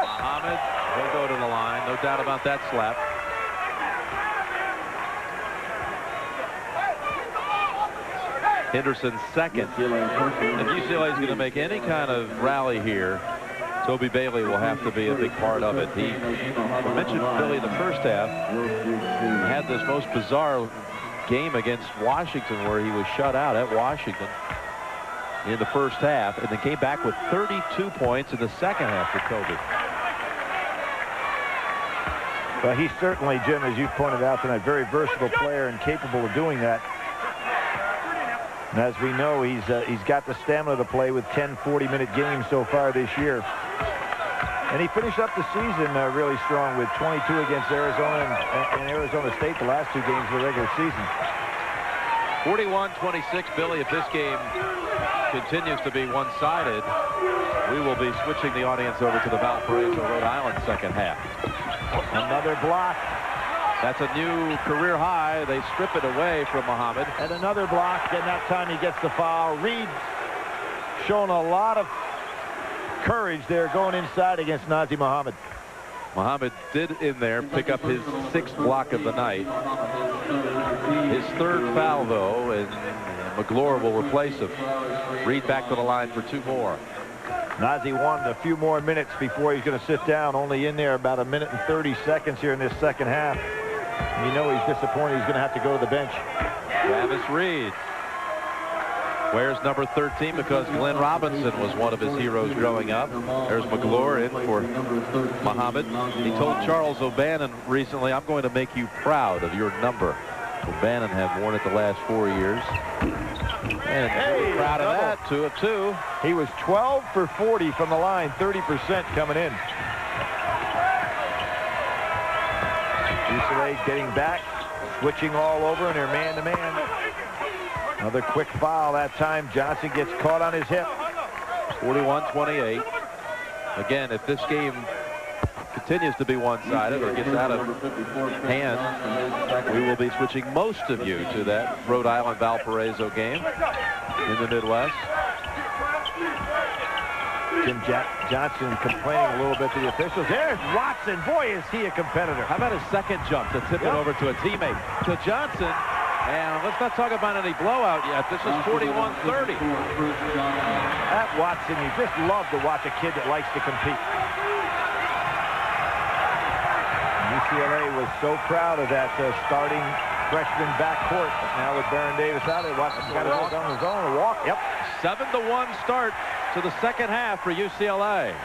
Muhammad will go to the line. No doubt about that slap. Henderson's second. If UCLA is going to make any kind of rally here, Toby Bailey will have to be a big part of it. He mentioned Billy in the first half. Had this most bizarre game against Washington where he was shut out at Washington in the first half, and then came back with 32 points in the second half for Toby. Well, he's certainly, Jim, as you pointed out tonight, a very versatile player and capable of doing that. And as we know, he's got the stamina to play with 10 40-minute games so far this year. And he finished up the season really strong with 22 against Arizona and Arizona State, the last 2 games of the regular season. 41-26, Billy. If this game continues to be one-sided, we will be switching the audience over to the Valparaiso, Rhode Island second half. Another block. That's a new career high. They strip it away from Muhammad. And another block, and that time he gets the foul. Reed showing a lot of courage there going inside against Nazi Muhammad. Muhammad did in there pick up his 6th block of the night. His 3rd foul, though, and McGlure will replace him. Reed back to the line for 2 more. Nazi wanted a few more minutes before he's going to sit down. Only in there about 1 minute and 30 seconds here in this second half. You know he's disappointed. He's going to have to go to the bench. Travis Reed wears number 13 because Glenn Robinson was one of his heroes growing up. There's McGlure in for Muhammad. He told Charles O'Bannon recently, "I'm going to make you proud of your number." O'Bannon had worn it the last 4 years. And hey, proud of that. 2 of 2. He was 12 for 40 from the line, 30% coming in. UCLA getting back, switching all over, and they're man-to-man. Another quick foul that time. Johnson gets caught on his hip. 41-28. Again, if this game continues to be one-sided or gets out of hand, we will be switching most of you to that Rhode Island Valparaiso game in the Midwest. Jim Johnson complaining a little bit to the officials. There's Watson. Boy, is he a competitor. How about his second jump to tip it over to a teammate? To Johnson. And let's not talk about any blowout yet. This is 41-30. That Watson, you just love to watch a kid that likes to compete. UCLA was so proud of that starting freshman backcourt. Now with Baron Davis out there, watch him got it on his own, a walk. Yep. 7-1 start to the second half for UCLA.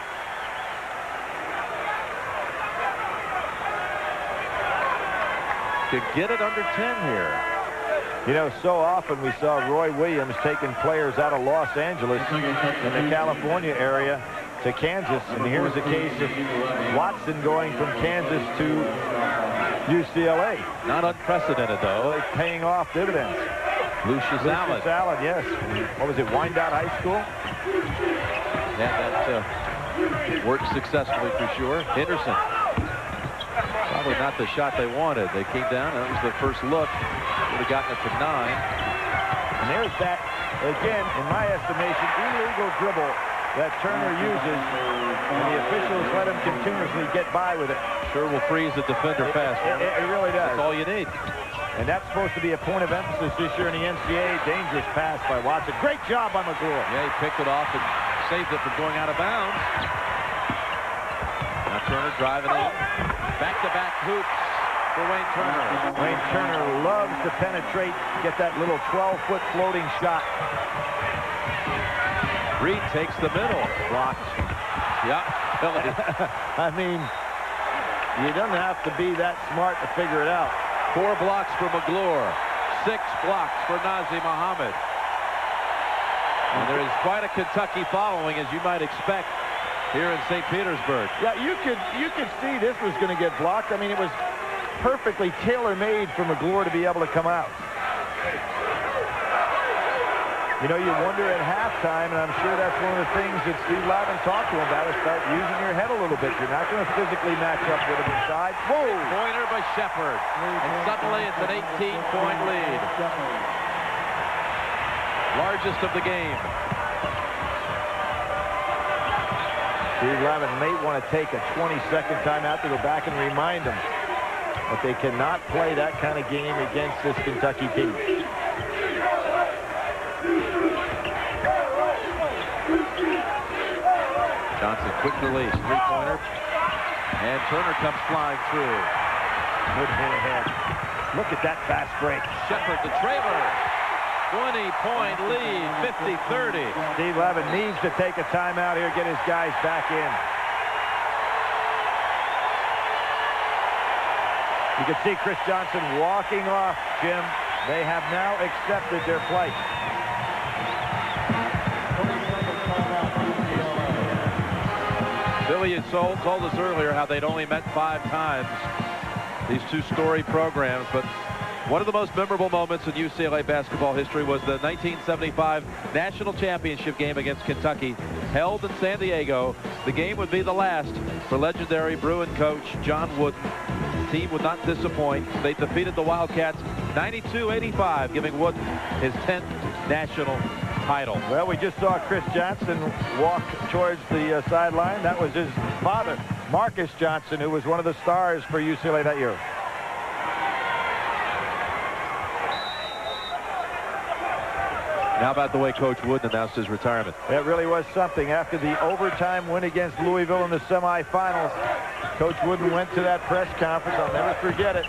To get it under 10 here. You know, so often we saw Roy Williams taking players out of Los Angeles in the California area to Kansas, and here's a case of Watson going from Kansas to UCLA. Not unprecedented, though. Really paying off dividends. Lucius Allen. Allen, yes. What was it, Wyandotte High School? Yeah, that worked successfully for sure. Henderson. Probably not the shot they wanted. They came down. That was the first look. Would have gotten it to 9. And there's that, again, in my estimation, illegal dribble that Turner uses, and the officials let him continuously get by with it. Sure will freeze the defender fast. It really does. That's all you need. And that's supposed to be a point of emphasis this year in the NCAA. Dangerous pass by Watson. Great job by McGlure. Yeah, he picked it off and saved it from going out of bounds. Now Turner driving in. Back-to-back hoops for Wayne Turner. Wayne Turner loves to penetrate, get that little 12-foot floating shot. Reed takes the middle. Blocked. Yep. I mean, you don't have to be that smart to figure it out. 4 blocks for McGlure. 6 blocks for Nazir Muhammad. And there is quite a Kentucky following, as you might expect, here in St. Petersburg. Yeah, you could see this was going to get blocked. I mean, it was perfectly tailor-made for McGlure to be able to come out. You know, you wonder at halftime, and I'm sure that's one of the things that Steve Lavin talked to him about, is start using your head a little bit. You're not going to physically match up with him inside. Whoa! Pointer by Shepard. And suddenly it's an 18-point lead. Largest of the game. Steve Lavin may want to take a 20-second timeout to go back and remind them that they cannot play that kind of game against this Kentucky team. Johnson, quick release, 3-pointer. And Turner comes flying through. Good hit ahead. Look at that fast break. Shepard, the trailer. 20-point lead, 50-30. Steve Lavin needs to take a timeout here, get his guys back in. You can see Chris Johnson walking off, Jim. They have now accepted their plight. Billy had told us earlier how they'd only met 5 times, these two storied programs, but one of the most memorable moments in UCLA basketball history was the 1975 National Championship game against Kentucky, held in San Diego. The game would be the last for legendary Bruin coach John Wooden. The team would not disappoint. They defeated the Wildcats 92-85, giving Wooden his 10th national title. Well, we just saw Chris Johnson walk towards the sideline. That was his father, Marcus Johnson, who was one of the stars for UCLA that year. How about the way Coach Wooden announced his retirement? It really was something. After the overtime win against Louisville in the semifinals, Coach Wooden went to that press conference. I'll never forget it.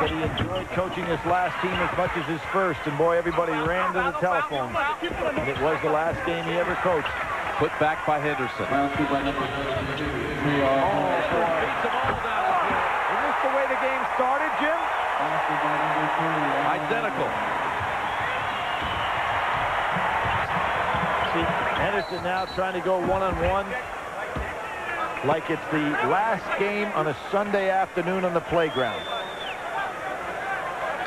Said he enjoyed coaching this last team as much as his first, and boy, everybody ran to the telephone. And it was the last game he ever coached. Put back by Henderson. Is this the way the game started, Jim? Identical. See, Henderson now trying to go one-on-one like it's the last game on a Sunday afternoon on the playground.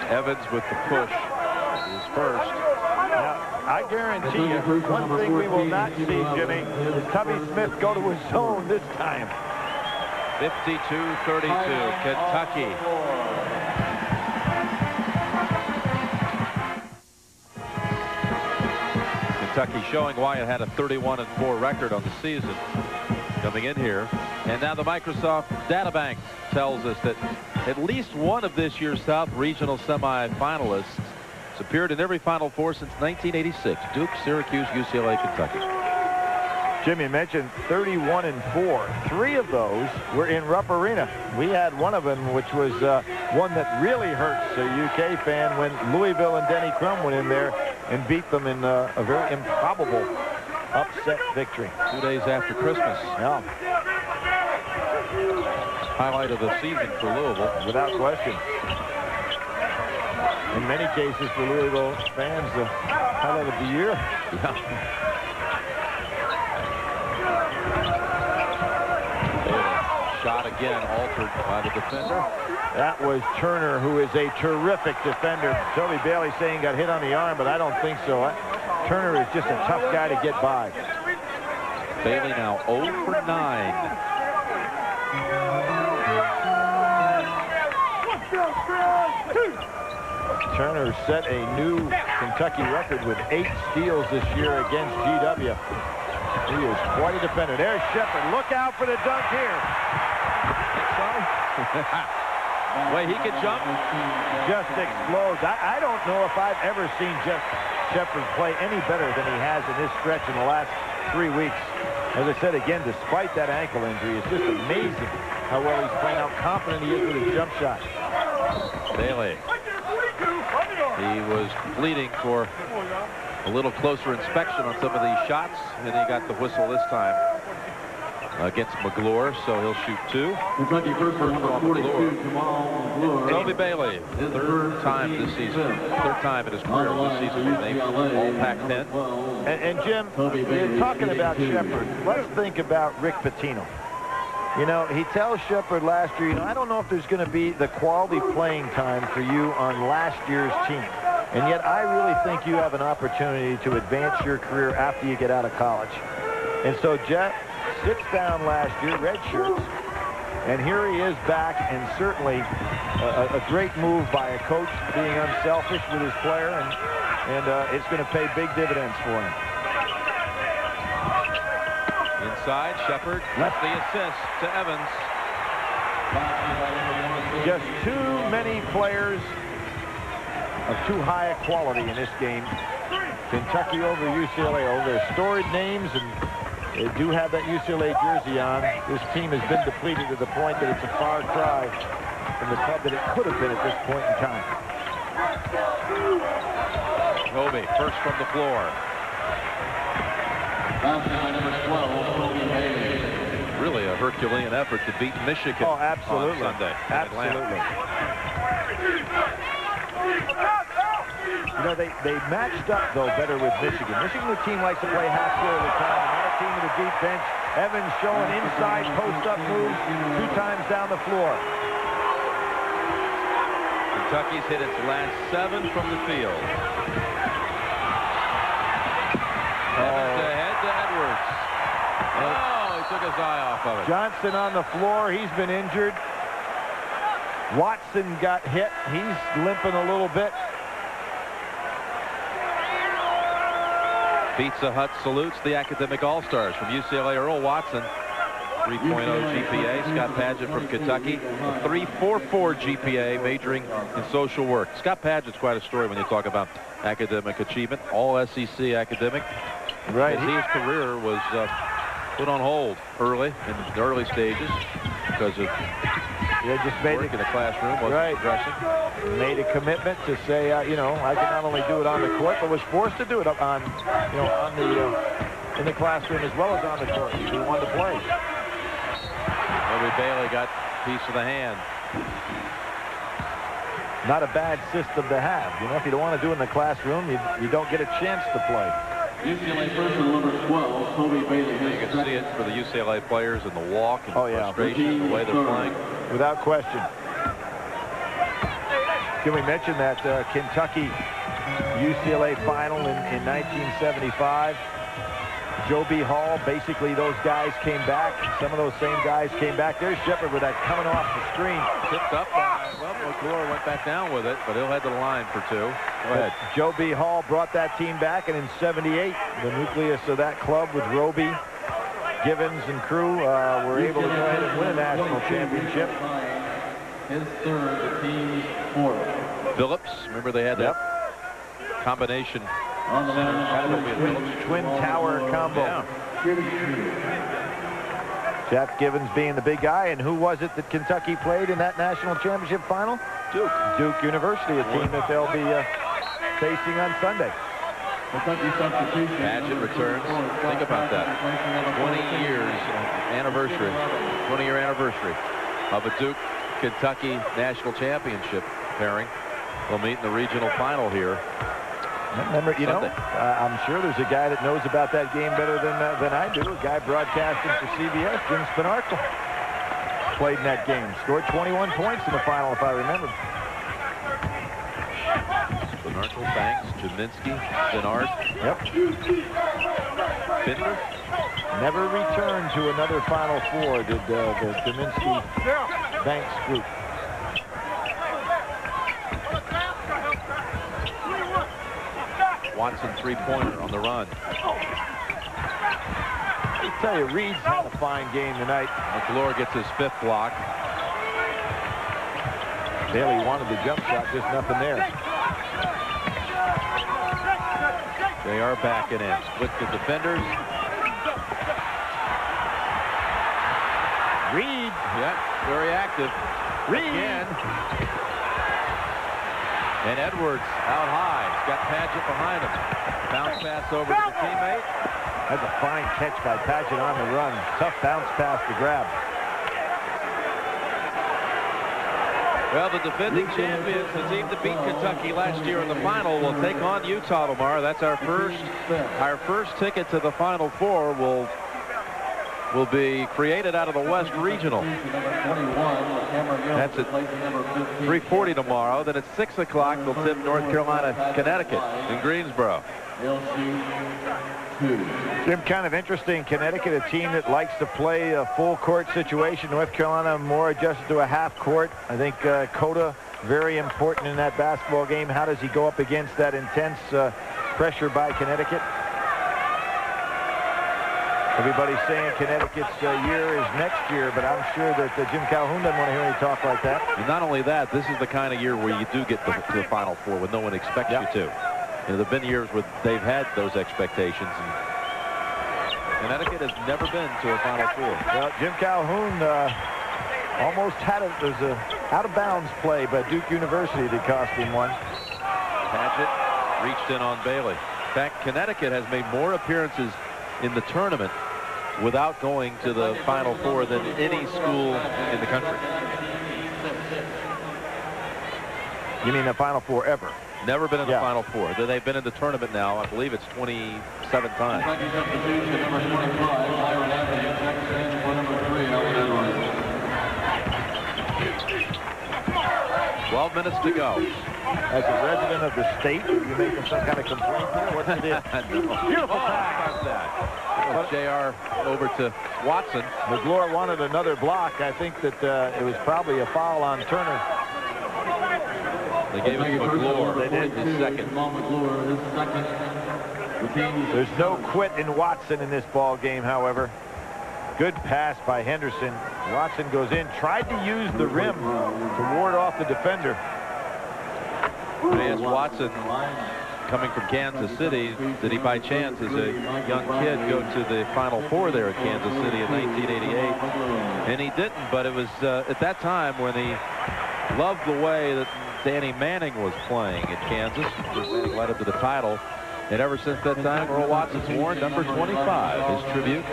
Evans with the push is first. Now, I guarantee you, one thing we will not see, Jimmy, is Tubby Smith go to his zone this time. 52-32, Kentucky. Kentucky showing why it had a 31-4 record on the season coming in here. And now the Microsoft Databank tells us that at least one of this year's South Regional semi-finalists has appeared in every Final Four since 1986. Duke, Syracuse, UCLA, Kentucky. Jimmy mentioned 31-4. 3 of those were in Rupp Arena. We had one of them, which was one that really hurts a UK fan when Louisville and Denny Crum went in there and beat them in a very improbable upset victory. 2 days after Christmas. Yeah. Highlight of the season for Louisville. Without question. In many cases for Louisville fans, the highlight of the year. Yeah. Shot again altered by the defender. That was Turner, who is a terrific defender. Toby Bailey saying got hit on the arm, but I don't think so. Turner is just a tough guy to get by. Bailey now 0 for 9. Turner set a new Kentucky record with 8 steals this year against GW. He is quite a defender. There's Shepard. Look out for the dunk here. Way he could jump. Just explodes. I don't know if I've ever seen Jeff Shepard play any better than he has in this stretch in the last 3 weeks. As I said again, despite that ankle injury, it's just amazing how well he's playing, how confident he is with his jump shot. Bailey. He was pleading for a little closer inspection on some of these shots, and he got the whistle this time against McGlure, so he'll shoot 2. Kentucky first number 42, Jamal. Toby Bailey, 3rd time this season, 3rd time in his career this season, named all Pac-10. And Jim, you're talking about Shepard. Let's think about Rick Pitino. You know, he tells Shepard last year, I don't know if there's going to be the quality playing time for you on last year's team. And yet I really think you have an opportunity to advance your career after you get out of college. And so Jeff sits down last year, red shirts, and here he is back, and certainly a great move by a coach being unselfish with his player, and it's going to pay big dividends for him. Inside, Shepard left the assist to Evans. Just too many players of too high a quality in this game. Kentucky over UCLA, over their storied names, and they do have that UCLA jersey on. This team has been depleted to the point that it's a far cry from the club that it could have been at this point in time. Kobe, first from the floor. Really a Herculean effort to beat Michigan on Sunday. Absolutely. You know, they matched up, though, better with Michigan. Michigan, the team likes to play half court at a time, and our team with a deep bench. Evans showing inside post-up moves 2 times down the floor. Kentucky's hit its last 7 from the field. Evans ahead to Edwards. Oh, he took his eye off of it. Johnson on the floor. He's been injured. Watson got hit. He's limping a little bit. Pizza Hut salutes the academic all-stars from UCLA. Earl Watson, 3.0 GPA. Scott Padgett from Kentucky, a 3.44 GPA, majoring in social work. Scott Padgett's quite a story when you talk about academic achievement. All SEC academic. Right. His career was put on hold early, in the early stages, because of just made work in the classroom, wasn't progressing. Made a commitment to say, you know, I can not only do it on the court, but was forced to do it on, you know, on the in the classroom as well as on the court. He wanted to play. Toby Bailey got a piece of the hand. Not a bad system to have. You know, if you don't want to do it in the classroom, you don't get a chance to play. UCLA freshman number 12, Toby Bailey. You can see it for the UCLA players in the walk and the frustration, the way they're playing. Without question. Can we mention that Kentucky UCLA final in 1975? Joe B. Hall, basically those guys came back. Some of those same guys came back. There's Shepard with that coming off the screen. Tipped up by, well, McGlure went back down with it, but he'll head to the line for 2. Go ahead. Joe B. Hall brought that team back, and in '78, the nucleus of that club with Roby, Givens, and crew were able to go ahead and win a national championship. His 3rd, the team's 4th. Phillips, remember they had that combination. Twin tower combo. Yeah. Jeff Givens being the big guy. And who was it that Kentucky played in that national championship final? Duke University, a team that they'll be facing on Sunday. Paget returns. Think about that. 20 years anniversary. 20-year anniversary of a Duke Kentucky national championship pairing. We'll meet in the regional final here. Remember, you know, I'm sure there's a guy that knows about that game better than I do. A guy broadcasting for CBS, Jim Spinarkle, played in that game. Scored 21 points in the final, if I remember. Spinarkle, Banks, Jaminski, Bernard. Yep. Binder. Never returned to another Final Four, did the Jaminski-Banks group. Watson three-pointer on the run. I tell you, Reed's had a fine game tonight. McClure gets his fifth block. Bailey wanted the jump shot, just nothing there. They are backing in. Split the defenders. Reed. Yeah, very active. Reed. Again. And Edwards out high. He's got Paget behind him. Bounce pass over to the teammate. That's a fine catch by Paget on the run. Tough bounce pass to grab. Well, the defending champions, the team that beat Kentucky last year in the final, will take on Utah tomorrow. That's our first ticket to the Final Four will be created out of the West Regional. That's at 3:40 tomorrow. Then at 6 o'clock, they'll tip North Carolina, Connecticut in Greensboro. Jim, kind of interesting. Connecticut, a team that likes to play a full court situation. North Carolina more adjusted to a half court. I think Cota very important in that basketball game. How does he go up against that intense pressure by Connecticut? Everybody's saying Connecticut's year is next year, but I'm sure that Jim Calhoun doesn't want to hear any talk like that. And not only that, this is the kind of year where you do get to the Final Four when no one expects you to. You know, there have been years where they've had those expectations, and Connecticut has never been to a Final Four. Well, Jim Calhoun almost had it. There's a out-of-bounds play by Duke University that cost him one. Paget reached in on Bailey. In fact, Connecticut has made more appearances in the tournament without going to the Final Four than any school in the country. You mean the Final Four ever? Never been in the Final Four. They've been in the tournament now. I believe it's 27 times. 12 minutes to go. As a resident of the state, are you making some kind of complaint here? What's it is? Beautiful pass. About that. JR over to Watson. McClure wanted another block. I think that it was probably a foul on Turner. They gave it to McClure. They did. His second. There's no quit in Watson in this ball game, however. Good pass by Henderson. Watson goes in, tried to use the rim to ward off the defender. As Watson, coming from Kansas City, did he by chance as a young kid go to the Final Four there at Kansas City in 1988? And he didn't, but it was at that time when he loved the way that Danny Manning was playing at Kansas. Manning led him to the title. And ever since that time, Earl Watson's worn number 25, his tribute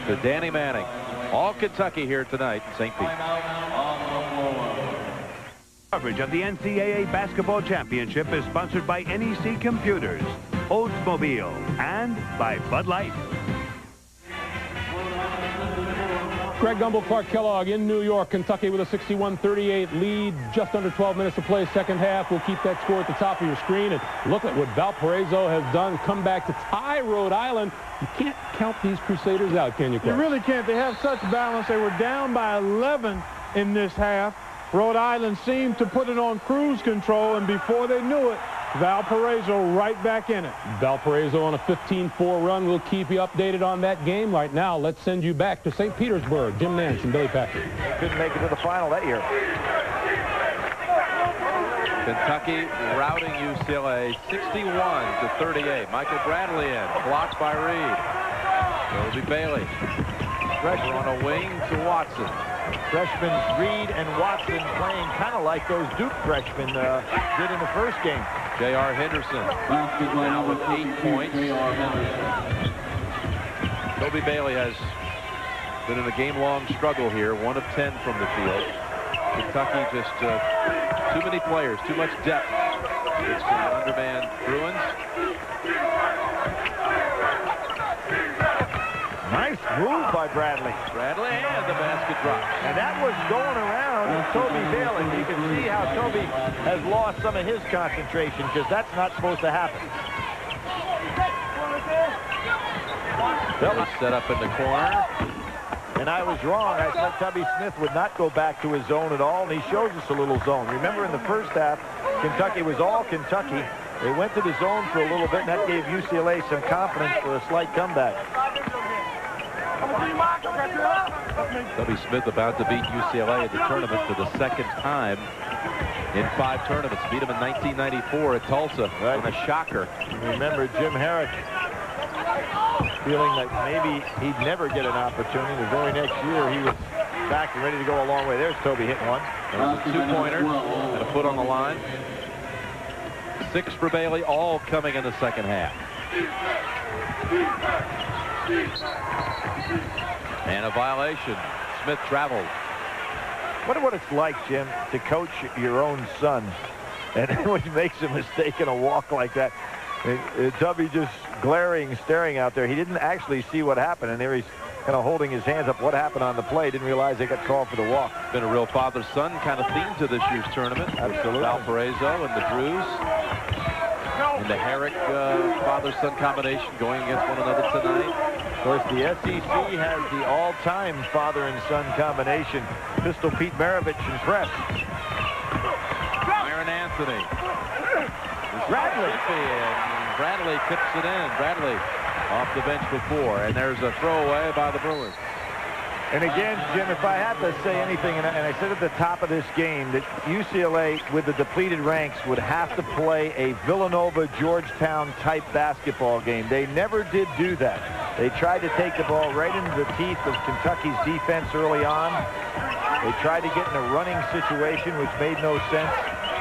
to Danny Manning. All Kentucky here tonight in St. Pete. Coverage of the NCAA Basketball Championship is sponsored by NEC Computers, Oldsmobile, and by Bud Light. Greg Gumbel, Clark Kellogg in New York, Kentucky with a 61-38 lead. Just under 12 minutes to play second half. We'll keep that score at the top of your screen. And look at what Valparaiso has done. Come back to tie Rhode Island. You can't count these Crusaders out, can you, Clark? You really can't. They have such balance. They were down by 11 in this half. Rhode Island seemed to put it on cruise control, and before they knew it, Valparaiso right back in it. Valparaiso on a 15-4 run. We'll keep you updated on that game. Right now, let's send you back to St. Petersburg. Jim Nance and Billy Patrick. Couldn't make it to the final that year. Kentucky routing UCLA 61-38. Michael Bradley in, blocked by Reed. Toby Bailey. Pressure on a wing to Watson. Freshmen Reed and Watson playing kind of like those Duke freshmen did in the first game. J.R. Henderson now with 8 points. Toby Bailey has been in a game-long struggle here, 1 of 10 from the field. Kentucky just too many players, too much depth. It's the undermanned Bruins. Nice move by Bradley. Bradley, and the basket drops. And that was going around Toby Bailey. You can see how Toby has lost some of his concentration because that's not supposed to happen. Bailey set up in the corner. And I was wrong. I said Tubby Smith would not go back to his zone at all, and he shows us a little zone. Remember in the first half, Kentucky was all Kentucky. They went to the zone for a little bit, and that gave UCLA some confidence for a slight comeback. Tubby Smith about to beat UCLA in the tournament for the second time in 5 tournaments. Beat him in 1994 at Tulsa on a shocker. Remember Jim Herrick feeling that maybe he'd never get an opportunity. The very next year he was back and ready to go a long way. There's Toby hitting one. There's a 2-pointer and a foot on the line. 6 for Bailey, all coming in the second half. And a violation. Smith traveled. Wonder what it's like, Jim, to coach your own son, and when he makes a mistake in a walk like that. Tubby just glaring, staring out there. He didn't actually see what happened, and there he's kind of holding his hands up. What happened on the play? Didn't realize they got called for the walk. Been a real father-son kind of theme to this year's tournament. Absolutely. Valparaiso and the Drews. And the Herrick father-son combination going against one another tonight. Of course, the SEC has the all-time father and son combination. Pistol Pete Maravich and Press. Myron Anthony. Bradley. And Bradley tips it in. Bradley off the bench before. And there's a throwaway by the Bruins. And again, Jim, if I had to say anything, and I said at the top of this game that UCLA, with the depleted ranks, would have to play a Villanova-Georgetown type basketball game. They never did do that. They tried to take the ball right into the teeth of Kentucky's defense early on. They tried to get in a running situation, which made no sense.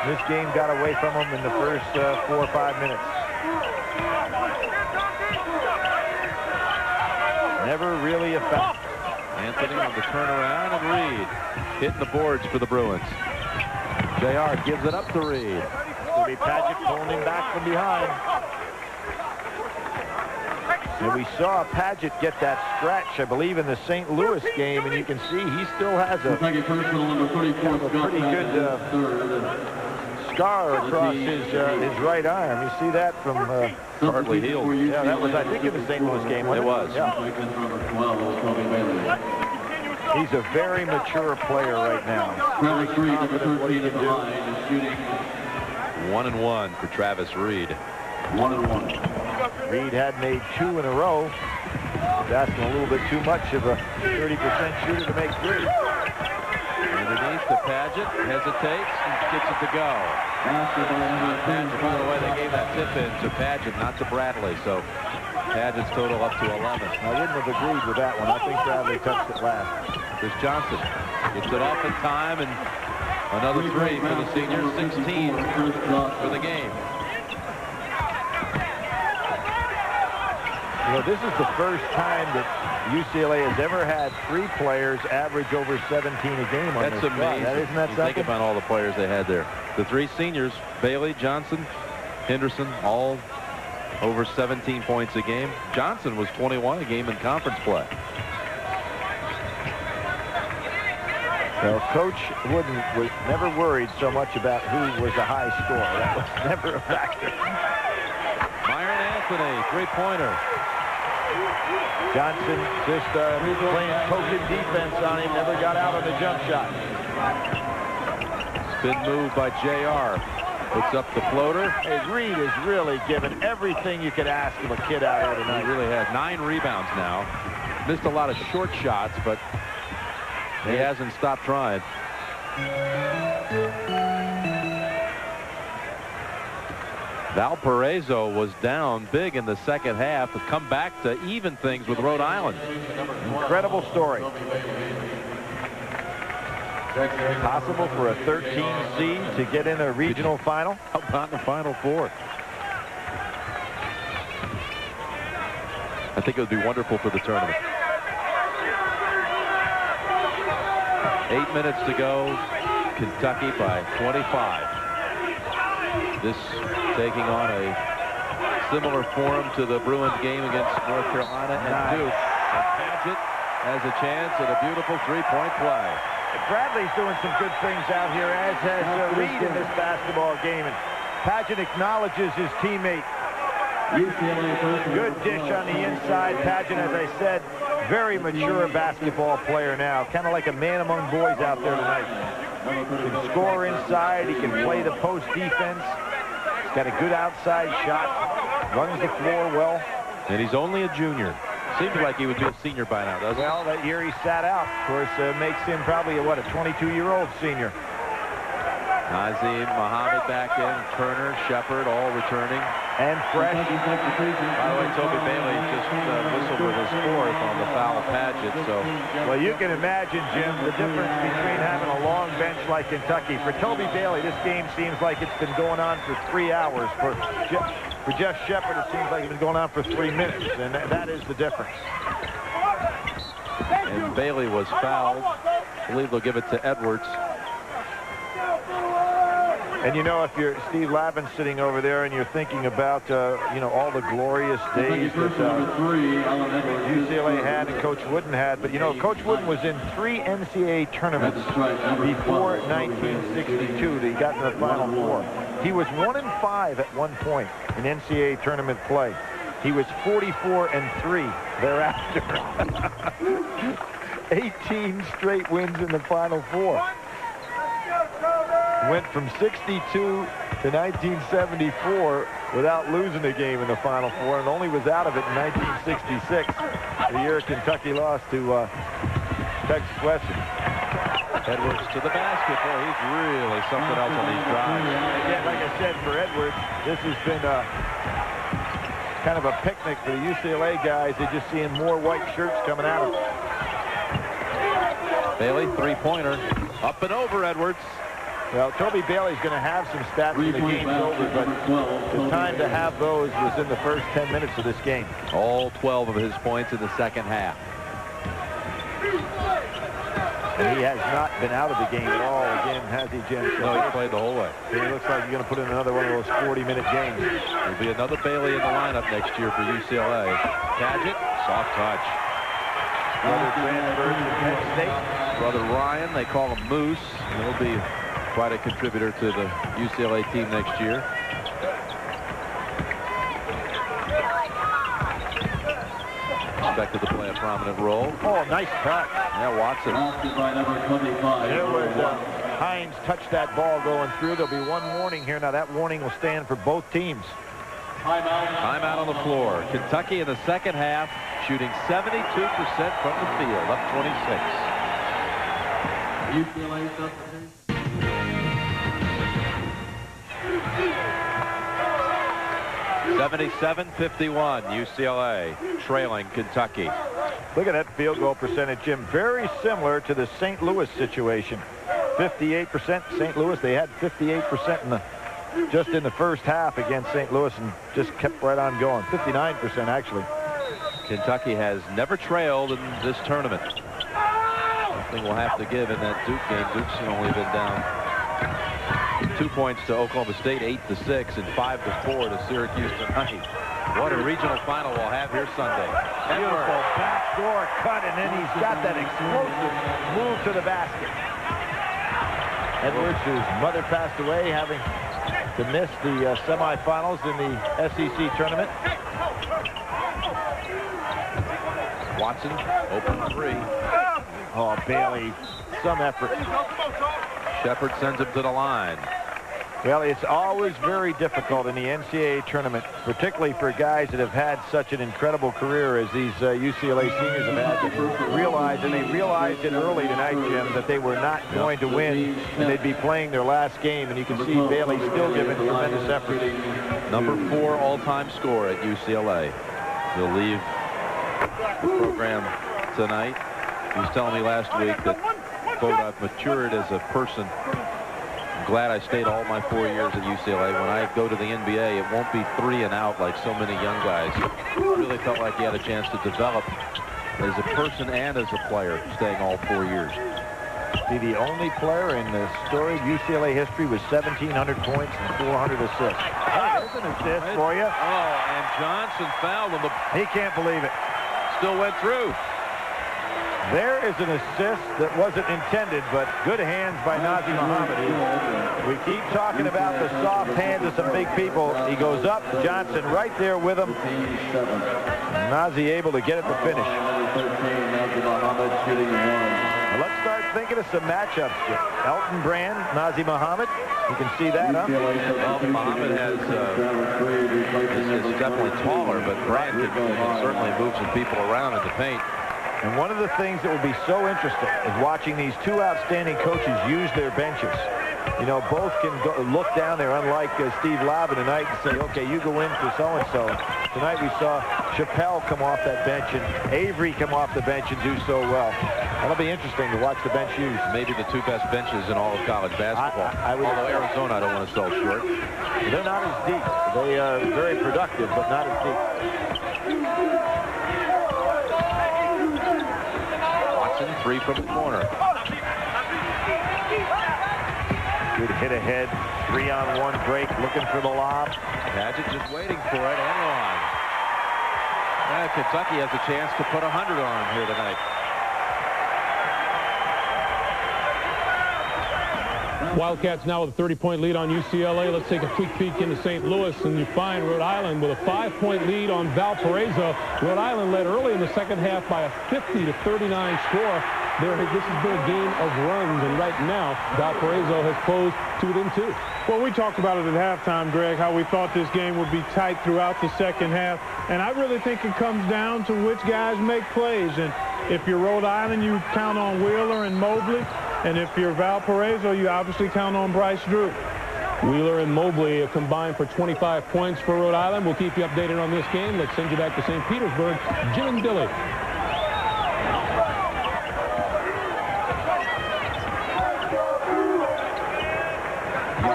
This game got away from them in the first 4 or 5 minutes. Never really effective. Anthony on the turnaround, and Reed hitting the boards for the Bruins. JR gives it up to Reed. It'll be Paget pulling him back from behind. And we saw Paget get that scratch, I believe, in the St. Louis game, and you can see he still has a pretty good scar across his right arm. You see that from partly healed. Yeah, that was, I think, in the St. Louis game. It was. Yeah. He's a very mature player right now. Very confident what he can do. 1-1 for Travis Reed. 1-1. Reed had made 2 in a row. He's asking a little bit too much of a 30% shooter to make 3. Underneath to Paget, hesitates, and gets it to go. Paget, by the way, they gave that tip in to Paget, not to Bradley, so Paget's total up to 11. I wouldn't have agreed with that one. I think Bradley touched it last. Chris Johnson gets it off in time, and another 3 for the senior, 16 for the game. You know, this is the first time that UCLA has ever had 3 players average over 17 a game on That's this amazing. squad. Isn't that you something? think about all the players they had there. The 3 seniors, Bailey, Johnson, Henderson, all over 17 points a game. Johnson was 21 a game in conference play. Well, Coach Wooden was never worried so much about who was a high scorer. That was never a factor. Myron Anthony, 3-pointer. Johnson just playing token defense on him, never got out on the jump shot. Spin move by JR. Picks up the floater. Hey, Reed is really giving everything you could ask of a kid out there tonight. He really has 9 rebounds now. Missed a lot of short shots, but he hasn't stopped trying. Valparaiso was down big in the second half to come back to even things with Rhode Island. Incredible story. Possible for a 13 seed to get in a regional final. How about the Final Four? I think it would be wonderful for the tournament. 8 minutes to go. Kentucky by 25. This taking on a similar form to the Bruins game against North Carolina and Duke. And Padgett has a chance at a beautiful three-point play. Bradley's doing some good things out here, as has Reed in this basketball game. And Padgett acknowledges his teammate. Good dish on the inside. Padgett, as I said, very mature basketball player now. Kind of like a man among boys out there tonight. He can score inside. He can play the post defense. He's got a good outside shot. Runs the floor well. And he's only a junior. Seems like he would be a senior by now, doesn't it? Well, that year he sat out. Of course, makes him probably, a 22-year-old senior. Nazim, Muhammad back in, Turner, Shepard, all returning. And fresh. By the way, Toby Bailey just whistled with his fourth on the foul of Padgett. So, well, you can imagine, Jim, the difference between having a long bench like Kentucky. For Toby Bailey, this game seems like it's been going on for 3 hours. For Jeff Shepard, it seems like it's been going on for 3 minutes, and that is the difference. And Bailey was fouled. I believe they'll give it to Edwards. And you know, if you're Steve Lavin sitting over there and you're thinking about, you know, all the glorious days that UCLA had and Coach Wooden had, but you know, Coach Wooden was in 3 NCAA tournaments before 1962 that he got to the Final Four. He was 1-5 at one point in NCAA tournament play. He was 44-3 thereafter. 18 straight wins in the Final Four. Went from 62 to 1974 without losing a game in the Final Four, and only was out of it in 1966, the year Kentucky lost to Texas Western. Edwards to the basket. Boy, he's really something else on these drives. Again, like I said, for Edwards, this has been kind of a picnic for the UCLA guys. They're just seeing more white shirts coming out of them. Bailey, three-pointer. Up and over Edwards. Well, Toby Bailey's going to have some stats when the game's over, but the time to have those was in the first 10 minutes of this game. All 12 of his points in the second half. And he has not been out of the game at all again, has he, Jim? No, he played the whole way. He looks like he's going to put in another one of those 40-minute games. There'll be another Bailey in the lineup next year for UCLA. Padgett, soft touch. Brother transferred to Penn State. Brother Ryan, they call him Moose. He'll be quite a contributor to the UCLA team next year. Expected to play a prominent role. Oh, nice cut. Yeah, Watson. There was Hines touched that ball going through. There'll be one warning here. Now that warning will stand for both teams. Timeout on the floor. Kentucky in the second half shooting 72% from the field, up 26. UCLA substitute. 77-51, UCLA trailing Kentucky. Look at that field goal percentage, Jim. Very similar to the St. Louis situation. 58% St. Louis. They had 58% just in the first half against St. Louis and just kept right on going. 59% actually. Kentucky has never trailed in this tournament. Something we'll have to give in that Duke game. Duke's only been down 2 points to Oklahoma State, 8-6, and 5-4 to Syracuse tonight. What a regional final we'll have here Sunday. Beautiful backdoor cut, and then he's got that explosive move to the basket. Edwards, whose mother passed away, having to miss the semifinals in the SEC tournament. Watson, open three. Oh, Bailey, some effort. Shepard sends him to the line. Well, it's always very difficult in the NCAA tournament, particularly for guys that have had such an incredible career as these UCLA seniors have had, to realize, and they realized it early tonight, Jim, that they were not going to win, and they'd be playing their last game, and you can see Bailey still giving tremendous effort. Number 4 all-time scorer at UCLA. He'll leave the program tonight. He was telling me last week that, quote, I've matured as a person. I'm glad I stayed all my 4 years at UCLA. When I go to the NBA, it won't be 3 and out like so many young guys. It really felt like he had a chance to develop as a person and as a player, staying all 4 years. Be the only player in the storied UCLA history with 1,700 points and 400 assists. Oh, there's an assist for you. Oh, and Johnson fouled him. He can't believe it. Still went through. There is an assist that wasn't intended, but good hands by Nazi Muhammad. We keep talking about the soft hands of some big people. He goes up, Johnson right there with him. Nazi able to get it to finish. Now let's start thinking of some matchups. Elton Brand, Nazi Muhammad. You can see that, huh? Well, Muhammad is definitely taller, but Brand can certainly move some people around in the paint. And one of the things that will be so interesting is watching these two outstanding coaches use their benches. You know, both can go, look down there, unlike Steve Lavin tonight, and say, okay, you go in for so-and-so. Tonight we saw Chappelle come off that bench and Avery come off the bench and do so well. That'll be interesting to watch the bench use. Maybe the 2 best benches in all of college basketball. Although Arizona, I don't want to sell short. They're not as deep. They are very productive, but not as deep. 3 from the corner. Good hit ahead, 3-on-1 break, looking for the lob. Padgett just waiting for it, and line. Kentucky has a chance to put 100 on him here tonight. Wildcats now with a 30-point lead on UCLA. Let's take a quick peek into St. Louis, and you find Rhode Island with a 5-point lead on Valparaiso. Rhode Island led early in the second half by a 50-39 score. This has been a game of runs, and right now Valparaiso has closed to within 2. Well, we talked about it at halftime, Greg, how we thought this game would be tight throughout the second half, and I really think it comes down to which guys make plays. And if you're Rhode Island, you count on Wheeler and Mobley. And if you're Valparaiso, you obviously count on Bryce Drew. Wheeler and Mobley combined for 25 points for Rhode Island. We'll keep you updated on this game. Let's send you back to St. Petersburg. Jim and Billy.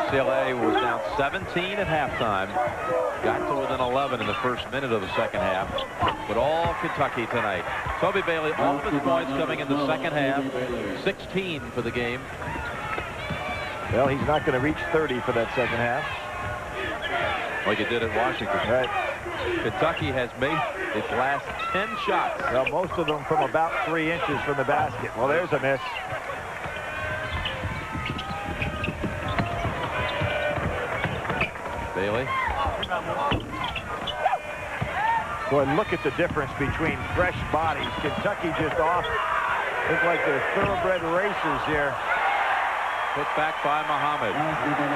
UCLA was down 17 at halftime. Got to within 11 in the first minute of the second half. But all Kentucky tonight. Toby Bailey, all of his points coming in the second half. 16 for the game. Well, he's not going to reach 30 for that second half. Like it did at Washington. Right. Kentucky has made its last 10 shots. Well, most of them from about 3 inches from the basket. Well, there's a miss. Bailey. Boy, look at the difference between fresh bodies. Kentucky just off. Look like they're thoroughbred racers here. Put back by Muhammad.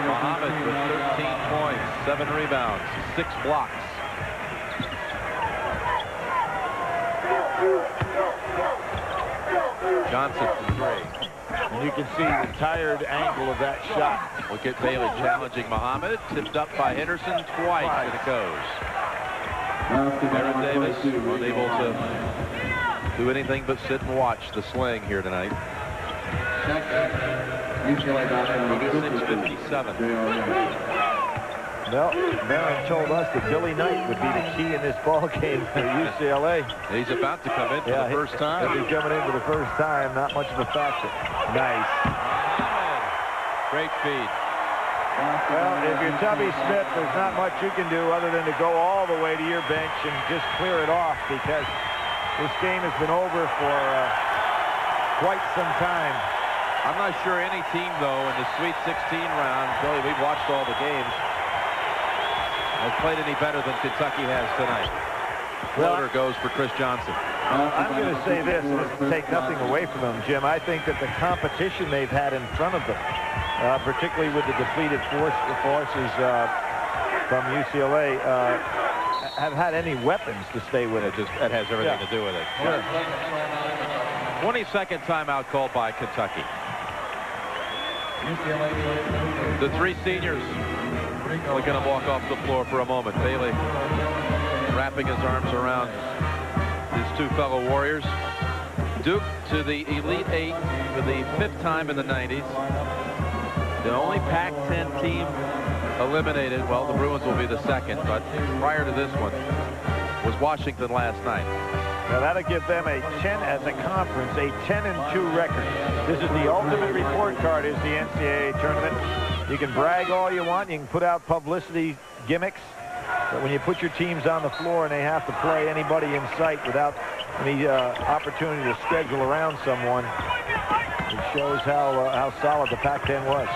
Muhammad with 13 points, 7 rebounds, 6 blocks. Johnson from 3. And you can see the tired angle of that shot. Look at Bailey challenging Muhammad. Tipped up by Henderson twice, and it goes. Baron Davis unable to do anything but sit and watch the sling here tonight. 6:57. Well, Baron told us that Billy Knight would be the key in this ball game for UCLA. He's about to come in for the first time. He'll be coming in for the first time. Not much of a factor. Nice. Great feed. Well, if you're Tubby Smith, there's not much you can do other than to go all the way to your bench and just clear it off, because this game has been over for quite some time. I'm not sure any team, though, in the Sweet 16 round, Billy, we've watched all the games, has played any better than Kentucky has tonight. Floater goes for Chris Johnson. I'm going to say this, and take nothing away from them, Jim. I think that the competition they've had in front of them particularly with the depleted forces from UCLA, have had any weapons to stay with it. That has everything to do with it. Sure. 22nd timeout called by Kentucky. The three seniors are going to walk off the floor for a moment. Bailey wrapping his arms around his two fellow Warriors. Duke to the Elite Eight for the 5th time in the 90s. The only Pac-10 team eliminated, well, the Bruins will be the second, but prior to this one was Washington last night. Now that'll give them a 10 as a conference, a 10-2 record. This is the ultimate report card, is the NCAA tournament. You can brag all you want, you can put out publicity gimmicks, but when you put your teams on the floor and they have to play anybody in sight without any opportunity to schedule around someone, it shows how solid the Pac-10 was.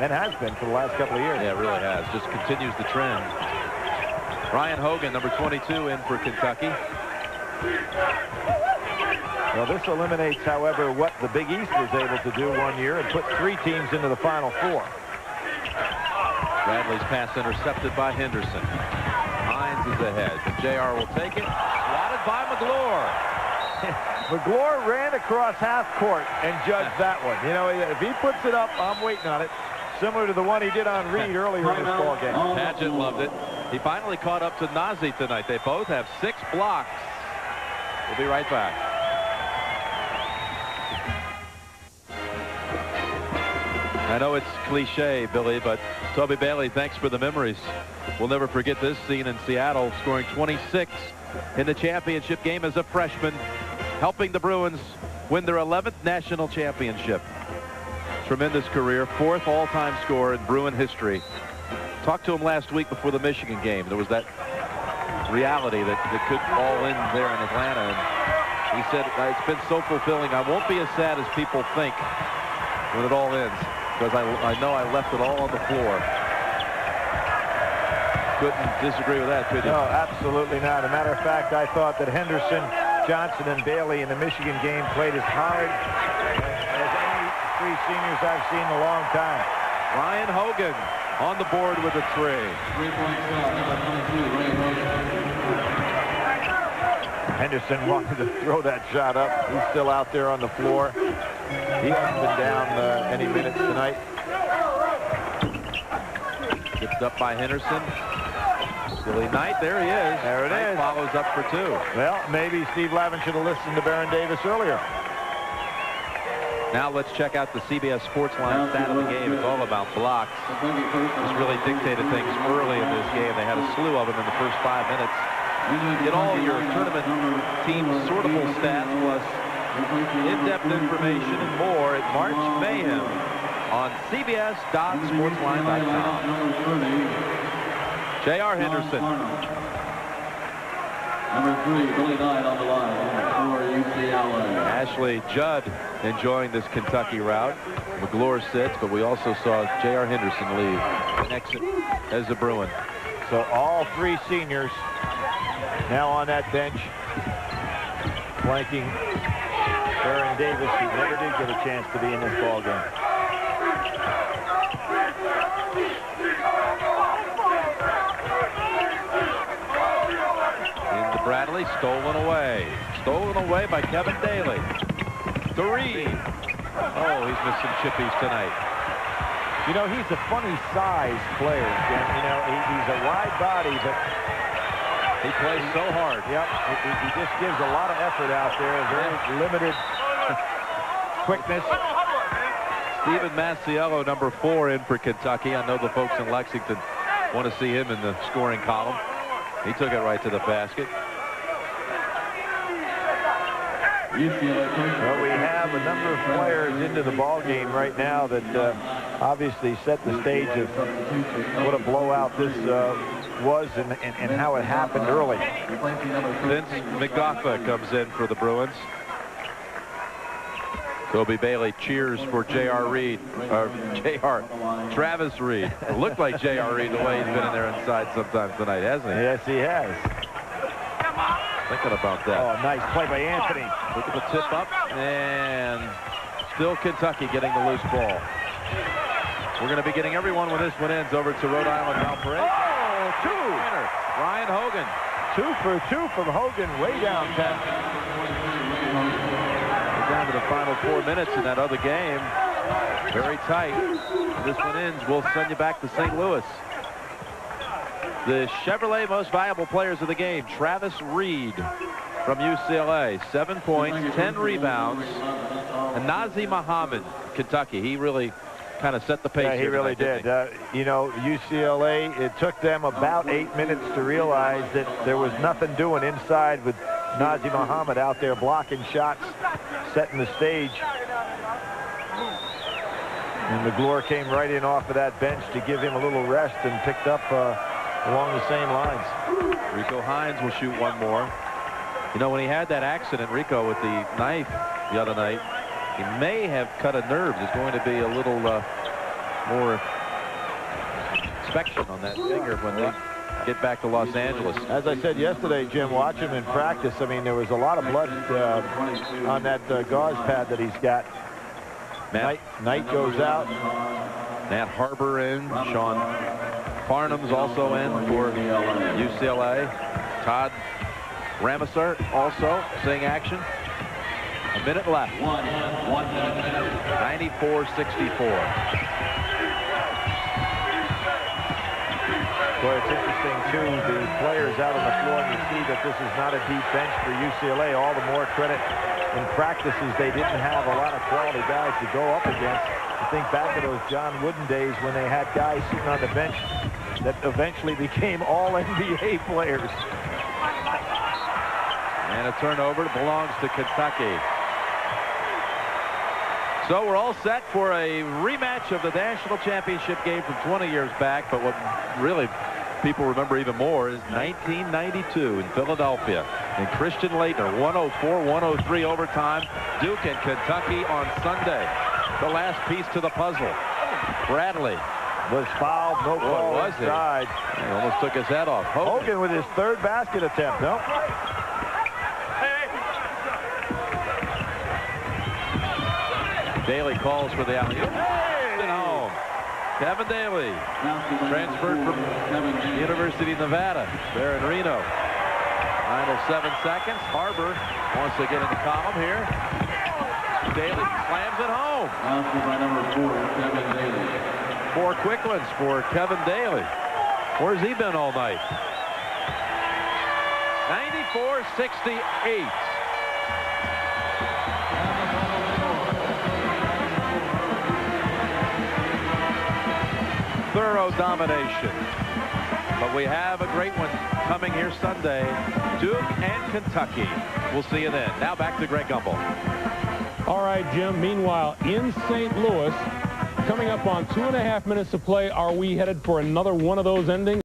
And has been for the last couple of years. Yeah, it really has. Just continues the trend. Ryan Hogan, number 22, in for Kentucky. Well, this eliminates, however, what the Big East was able to do one year and put 3 teams into the Final Four. Bradley's pass intercepted by Henderson. Hines is ahead, but JR will take it. Swatted by McGlure. McGlure ran across half court and judged that one. You know, if he puts it up, I'm waiting on it. Similar to the one he did on Reed earlier in this ball game. Padgett loved it. He finally caught up to Nazi tonight. They both have 6 blocks. We'll be right back. I know it's cliche, Billy, but Toby Bailey, thanks for the memories. We'll never forget this scene in Seattle, scoring 26 in the championship game as a freshman, helping the Bruins win their 11th national championship. Tremendous career, 4th all-time scorer in Bruin history. Talked to him last week before the Michigan game. There was that reality that could all end there in Atlanta. And he said, it's been so fulfilling. I won't be as sad as people think when it all ends, because I know I left it all on the floor. Couldn't disagree with that, could you? No, absolutely not. As a matter of fact, I thought that Henderson, Johnson, and Bailey in the Michigan game played as hard as any 3 seniors I've seen in a long time. Ryan Hogan on the board with a 3. 3-point shot, number 22, Ray Hogan. Henderson wanted to throw that shot up. He's still out there on the floor. He's been down any minute tonight. Tipped up by Henderson. Billy Knight, there he is. There it Knight is. Follows up for 2. Well, maybe Steve Lavin should have listened to Baron Davis earlier. Now let's check out the CBS Sportsline stat of the game. It's all about blocks. This really dictated things early in this game. They had a slew of them in the first 5 minutes. Get all your tournament team sortable stats plus in-depth information and more at March Mayhem on CBS.Sportsline.com. J.R. Henderson. Number 3, Billy Knight on the line for UCLA. Ashley Judd enjoying this Kentucky route. McGlure sits, but we also saw J.R. Henderson leave and exit as a Bruin. So all 3 seniors now on that bench, flanking Baron Davis, who never did get a chance to be in this ball game. Into Bradley, stolen away. Stolen away by Kevin Daly. 3. Oh, he's missed some chippies tonight. You know, he's a funny size player, Jim. You know, he's a wide body, but he plays so hard. Yep, he just gives a lot of effort out there, very limited quickness. Steven Masiello, number 4, in for Kentucky. I know the folks in Lexington want to see him in the scoring column. He took it right to the basket. Well, we have a number of players into the ball game right now that obviously set the stage of what a blowout this was and how it happened early. Vince McGoffa comes in for the Bruins. Toby Bailey cheers for J.R. Reed, or J.R. Travis Reed. It looked like J.R. Reed the way he's been in there inside sometimes tonight, hasn't he? Yes, he has. Thinking about that. Oh, nice play by Anthony. Look at the tip up, and still Kentucky getting the loose ball. We're going to be getting everyone when this one ends over to Rhode Island Valparaiso. Oh, two. Ryan Hogan. 2 for 2 from Hogan way downtown. We're down to the final 4 minutes in that other game. Very tight. When this one ends, we'll send you back to St. Louis. The Chevrolet most valuable players of the game. Travis Reed from UCLA. 7 points, 10 rebounds. And Nazi Muhammad, Kentucky. He really kind of set the pace. Yeah, he really did. You know, UCLA, it took them about 8 minutes to realize that there was nothing doing inside with Nazi Muhammad out there blocking shots, setting the stage. And McGlure came right in off of that bench to give him a little rest and picked up along the same lines. Rico Hines will shoot one more. You know, when he had that accident, Rico, with the knife the other night, he may have cut a nerve. There's going to be a little more inspection on that finger when they get back to Los Angeles. As I said yesterday, Jim, watch him in practice. I mean, there was a lot of blood on that gauze pad that he's got. Knight goes out. Nat Harbor in. Sean Farnham's also in for UCLA. Todd Ramasart also seeing action. A minute left. 94-64. Boy, it's interesting, too, the players out on the floor, and you see that this is not a deep bench for UCLA. All the more credit in practices. They didn't have a lot of quality guys to go up against. You think back to those John Wooden days when they had guys sitting on the bench that eventually became all NBA players. And a turnover belongs to Kentucky. So we're all set for a rematch of the national championship game from 20 years back. But what really people remember even more is 1992 in Philadelphia. And Christian Laettner, 104-103 overtime. Duke and Kentucky on Sunday. The last piece to the puzzle. Bradley was fouled, no call inside. He almost took his head off. Hogan with his third basket attempt. Nope. Daly calls for the alley-oop. And home. Kevin Daly, transferred from University of Nevada, there in Reno. Final 7 seconds. Harbor wants to get in the column here. Daly slams it home. 4 quick ones for Kevin Daly. Where's he been all night? 94-68. Thorough domination. But we have a great one coming here Sunday. Duke and Kentucky. We'll see you then. Now back to Greg Gumbel. All right, Jim. Meanwhile, in St. Louis, coming up on 2.5 minutes to play, are we headed for another one of those endings?